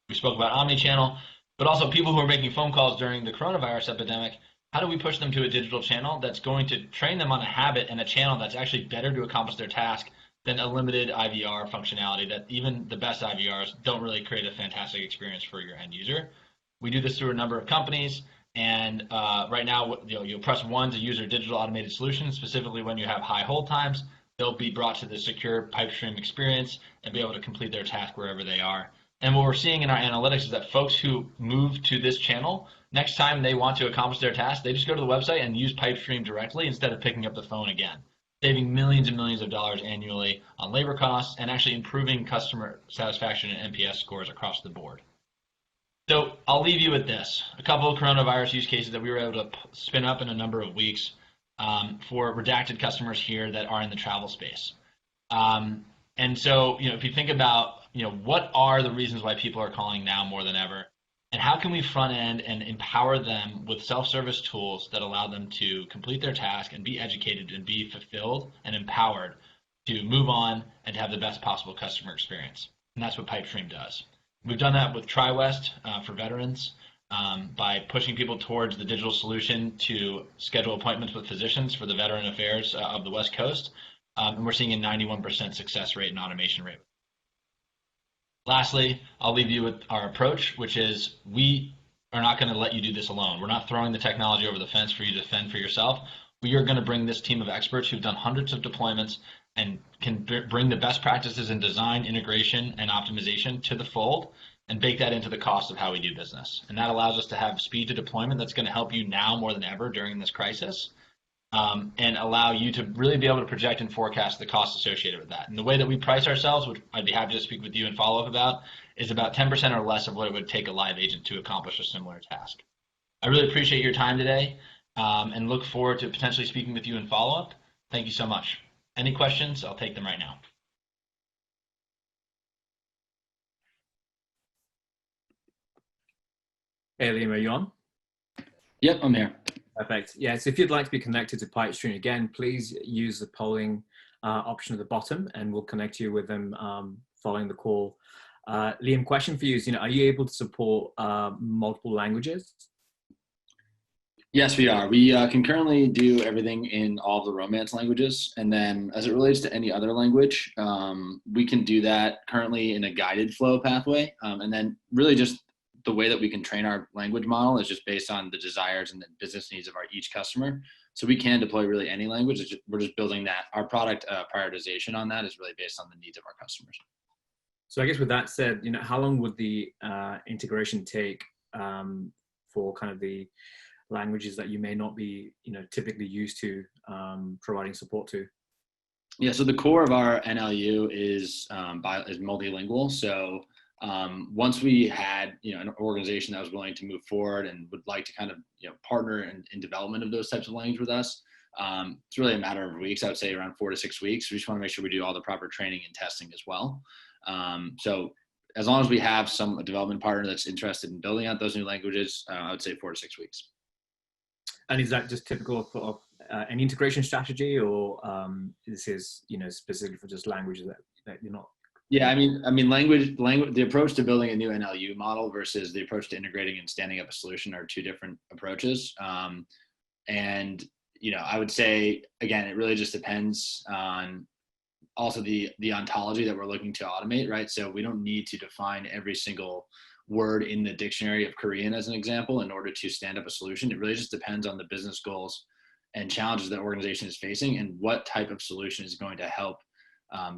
We spoke about omni-channel, but also people who are making phone calls during the coronavirus epidemic. How do we push them to a digital channel that's going to train them on a habit and a channel that's actually better to accomplish their task than a limited IVR functionality that even the best IVRs don't really create a fantastic experience for your end user? We do this through a number of companies, and right now you'll press 1 to use our digital automated solution. Specifically when you have high hold times, they'll be brought to the secure Pipestream experience and be able to complete their task wherever they are. And what we're seeing in our analytics is that folks who move to this channel, next time they want to accomplish their task, they just go to the website and use Pipestream directly instead of picking up the phone again, saving millions and millions of dollars annually on labor costs and actually improving customer satisfaction and NPS scores across the board. So I'll leave you with this, a couple of coronavirus use cases that we were able to spin up in a number of weeks for redacted customers here that are in the travel space. And so, if you think about, what are the reasons why people are calling now more than ever, and how can we front end and empower them with self-service tools that allow them to complete their task and be educated and be fulfilled and empowered to move on and to have the best possible customer experience. And that's what Pipestream does. We've done that with TriWest for veterans. by pushing people towards the digital solution to schedule appointments with physicians for the Veteran Affairs of the West Coast. And we're seeing a 91% success rate and automation rate. Lastly, I'll leave you with our approach, which is we are not going to let you do this alone. We're not throwing the technology over the fence for you to fend for yourself. We are going to bring this team of experts who've done hundreds of deployments and can bring the best practices in design, integration, and optimization to the fold and bake that into the cost of how we do business. And that allows us to have speed to deployment that's going to help you now more than ever during this crisis, and allow you to really be able to project and forecast the costs associated with that. And the way that we price ourselves, which I'd be happy to speak with you and follow up about, is about 10% or less of what it would take a live agent to accomplish a similar task. I really appreciate your time today, and look forward to potentially speaking with you in follow-up. Thank you so much. Any questions? I'll take them right now. Hey, Liam, are you on? Yep, I'm here. Perfect. Yeah, so if you'd like to be connected to Pipestream again, please use the polling option at the bottom and we'll connect you with them following the call. Liam, question for you is, are you able to support multiple languages? Yes, we are. We can currently do everything in all of the Romance languages. And then as it relates to any other language, we can do that currently in a guided flow pathway. And then really just the way that we can train our language model is just based on the desires and the business needs of each customer. So we can deploy really any language. We're just building that. Our product prioritization on that is really based on the needs of our customers. So I guess with that said, how long would the integration take for kind of the languages that you may not be, typically used to providing support to? Yeah, so the core of our NLU is multilingual. So once we had an organization that was willing to move forward and would like to kind of partner in development of those types of language with us, it's really a matter of weeks. I would say around 4 to 6 weeks. We just want to make sure we do all the proper training and testing as well. So as long as we have a development partner that's interested in building out those new languages, I would say 4 to 6 weeks. And is that just typical of an integration strategy, or this is specifically for just languages that you're not? Yeah, I mean, language. The approach to building a new NLU model versus the approach to integrating and standing up a solution are two different approaches. And I would say again, it really just depends on also the ontology that we're looking to automate, right? So we don't need to define every single word in the dictionary of Korean as an example in order to stand up a solution. It really just depends on the business goals and challenges that organization is facing and what type of solution is going to help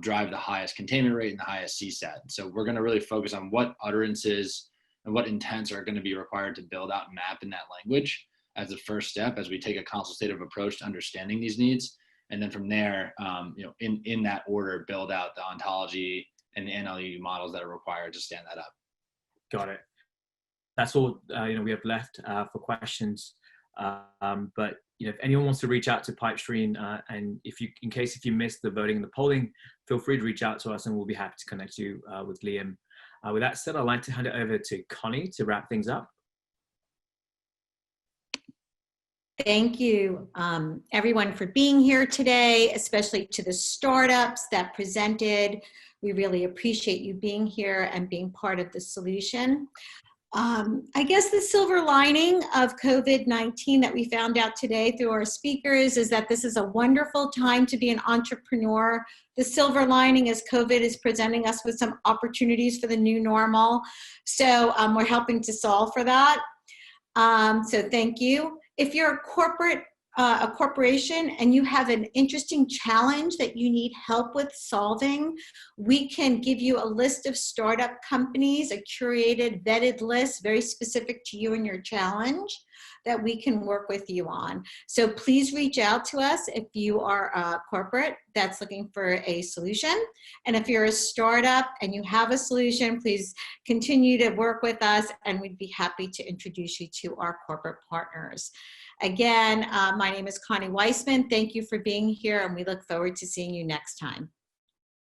drive the highest containment rate and the highest CSAT. So we're going to really focus on what utterances and what intents are going to be required to build out and map in that language as the first step, as we take a consultative approach to understanding these needs. And then from there, in that order, build out the ontology and the NLU models that are required to stand that up. Got it. That's all we have left for questions. But if anyone wants to reach out to Pipestream, and in case you missed the voting and the polling, feel free to reach out to us, and we'll be happy to connect you with Liam. With that said, I'd like to hand it over to Connie to wrap things up. Thank you, everyone, for being here today, especially to the startups that presented. We really appreciate you being here and being part of the solution. I guess the silver lining of COVID-19 that we found out today through our speakers is that this is a wonderful time to be an entrepreneur. The silver lining is COVID is presenting us with some opportunities for the new normal. So we're helping to solve for that. So thank you. If you're a corporation and you have an interesting challenge that you need help with solving, we can give you a list of startup companies, a curated, vetted list, very specific to you and your challenge, that we can work with you on. So please reach out to us if you are a corporate that's looking for a solution. And if you're a startup and you have a solution, please continue to work with us, and we'd be happy to introduce you to our corporate partners. Again, my name is Connie Weissman. Thank you for being here, and we look forward to seeing you next time.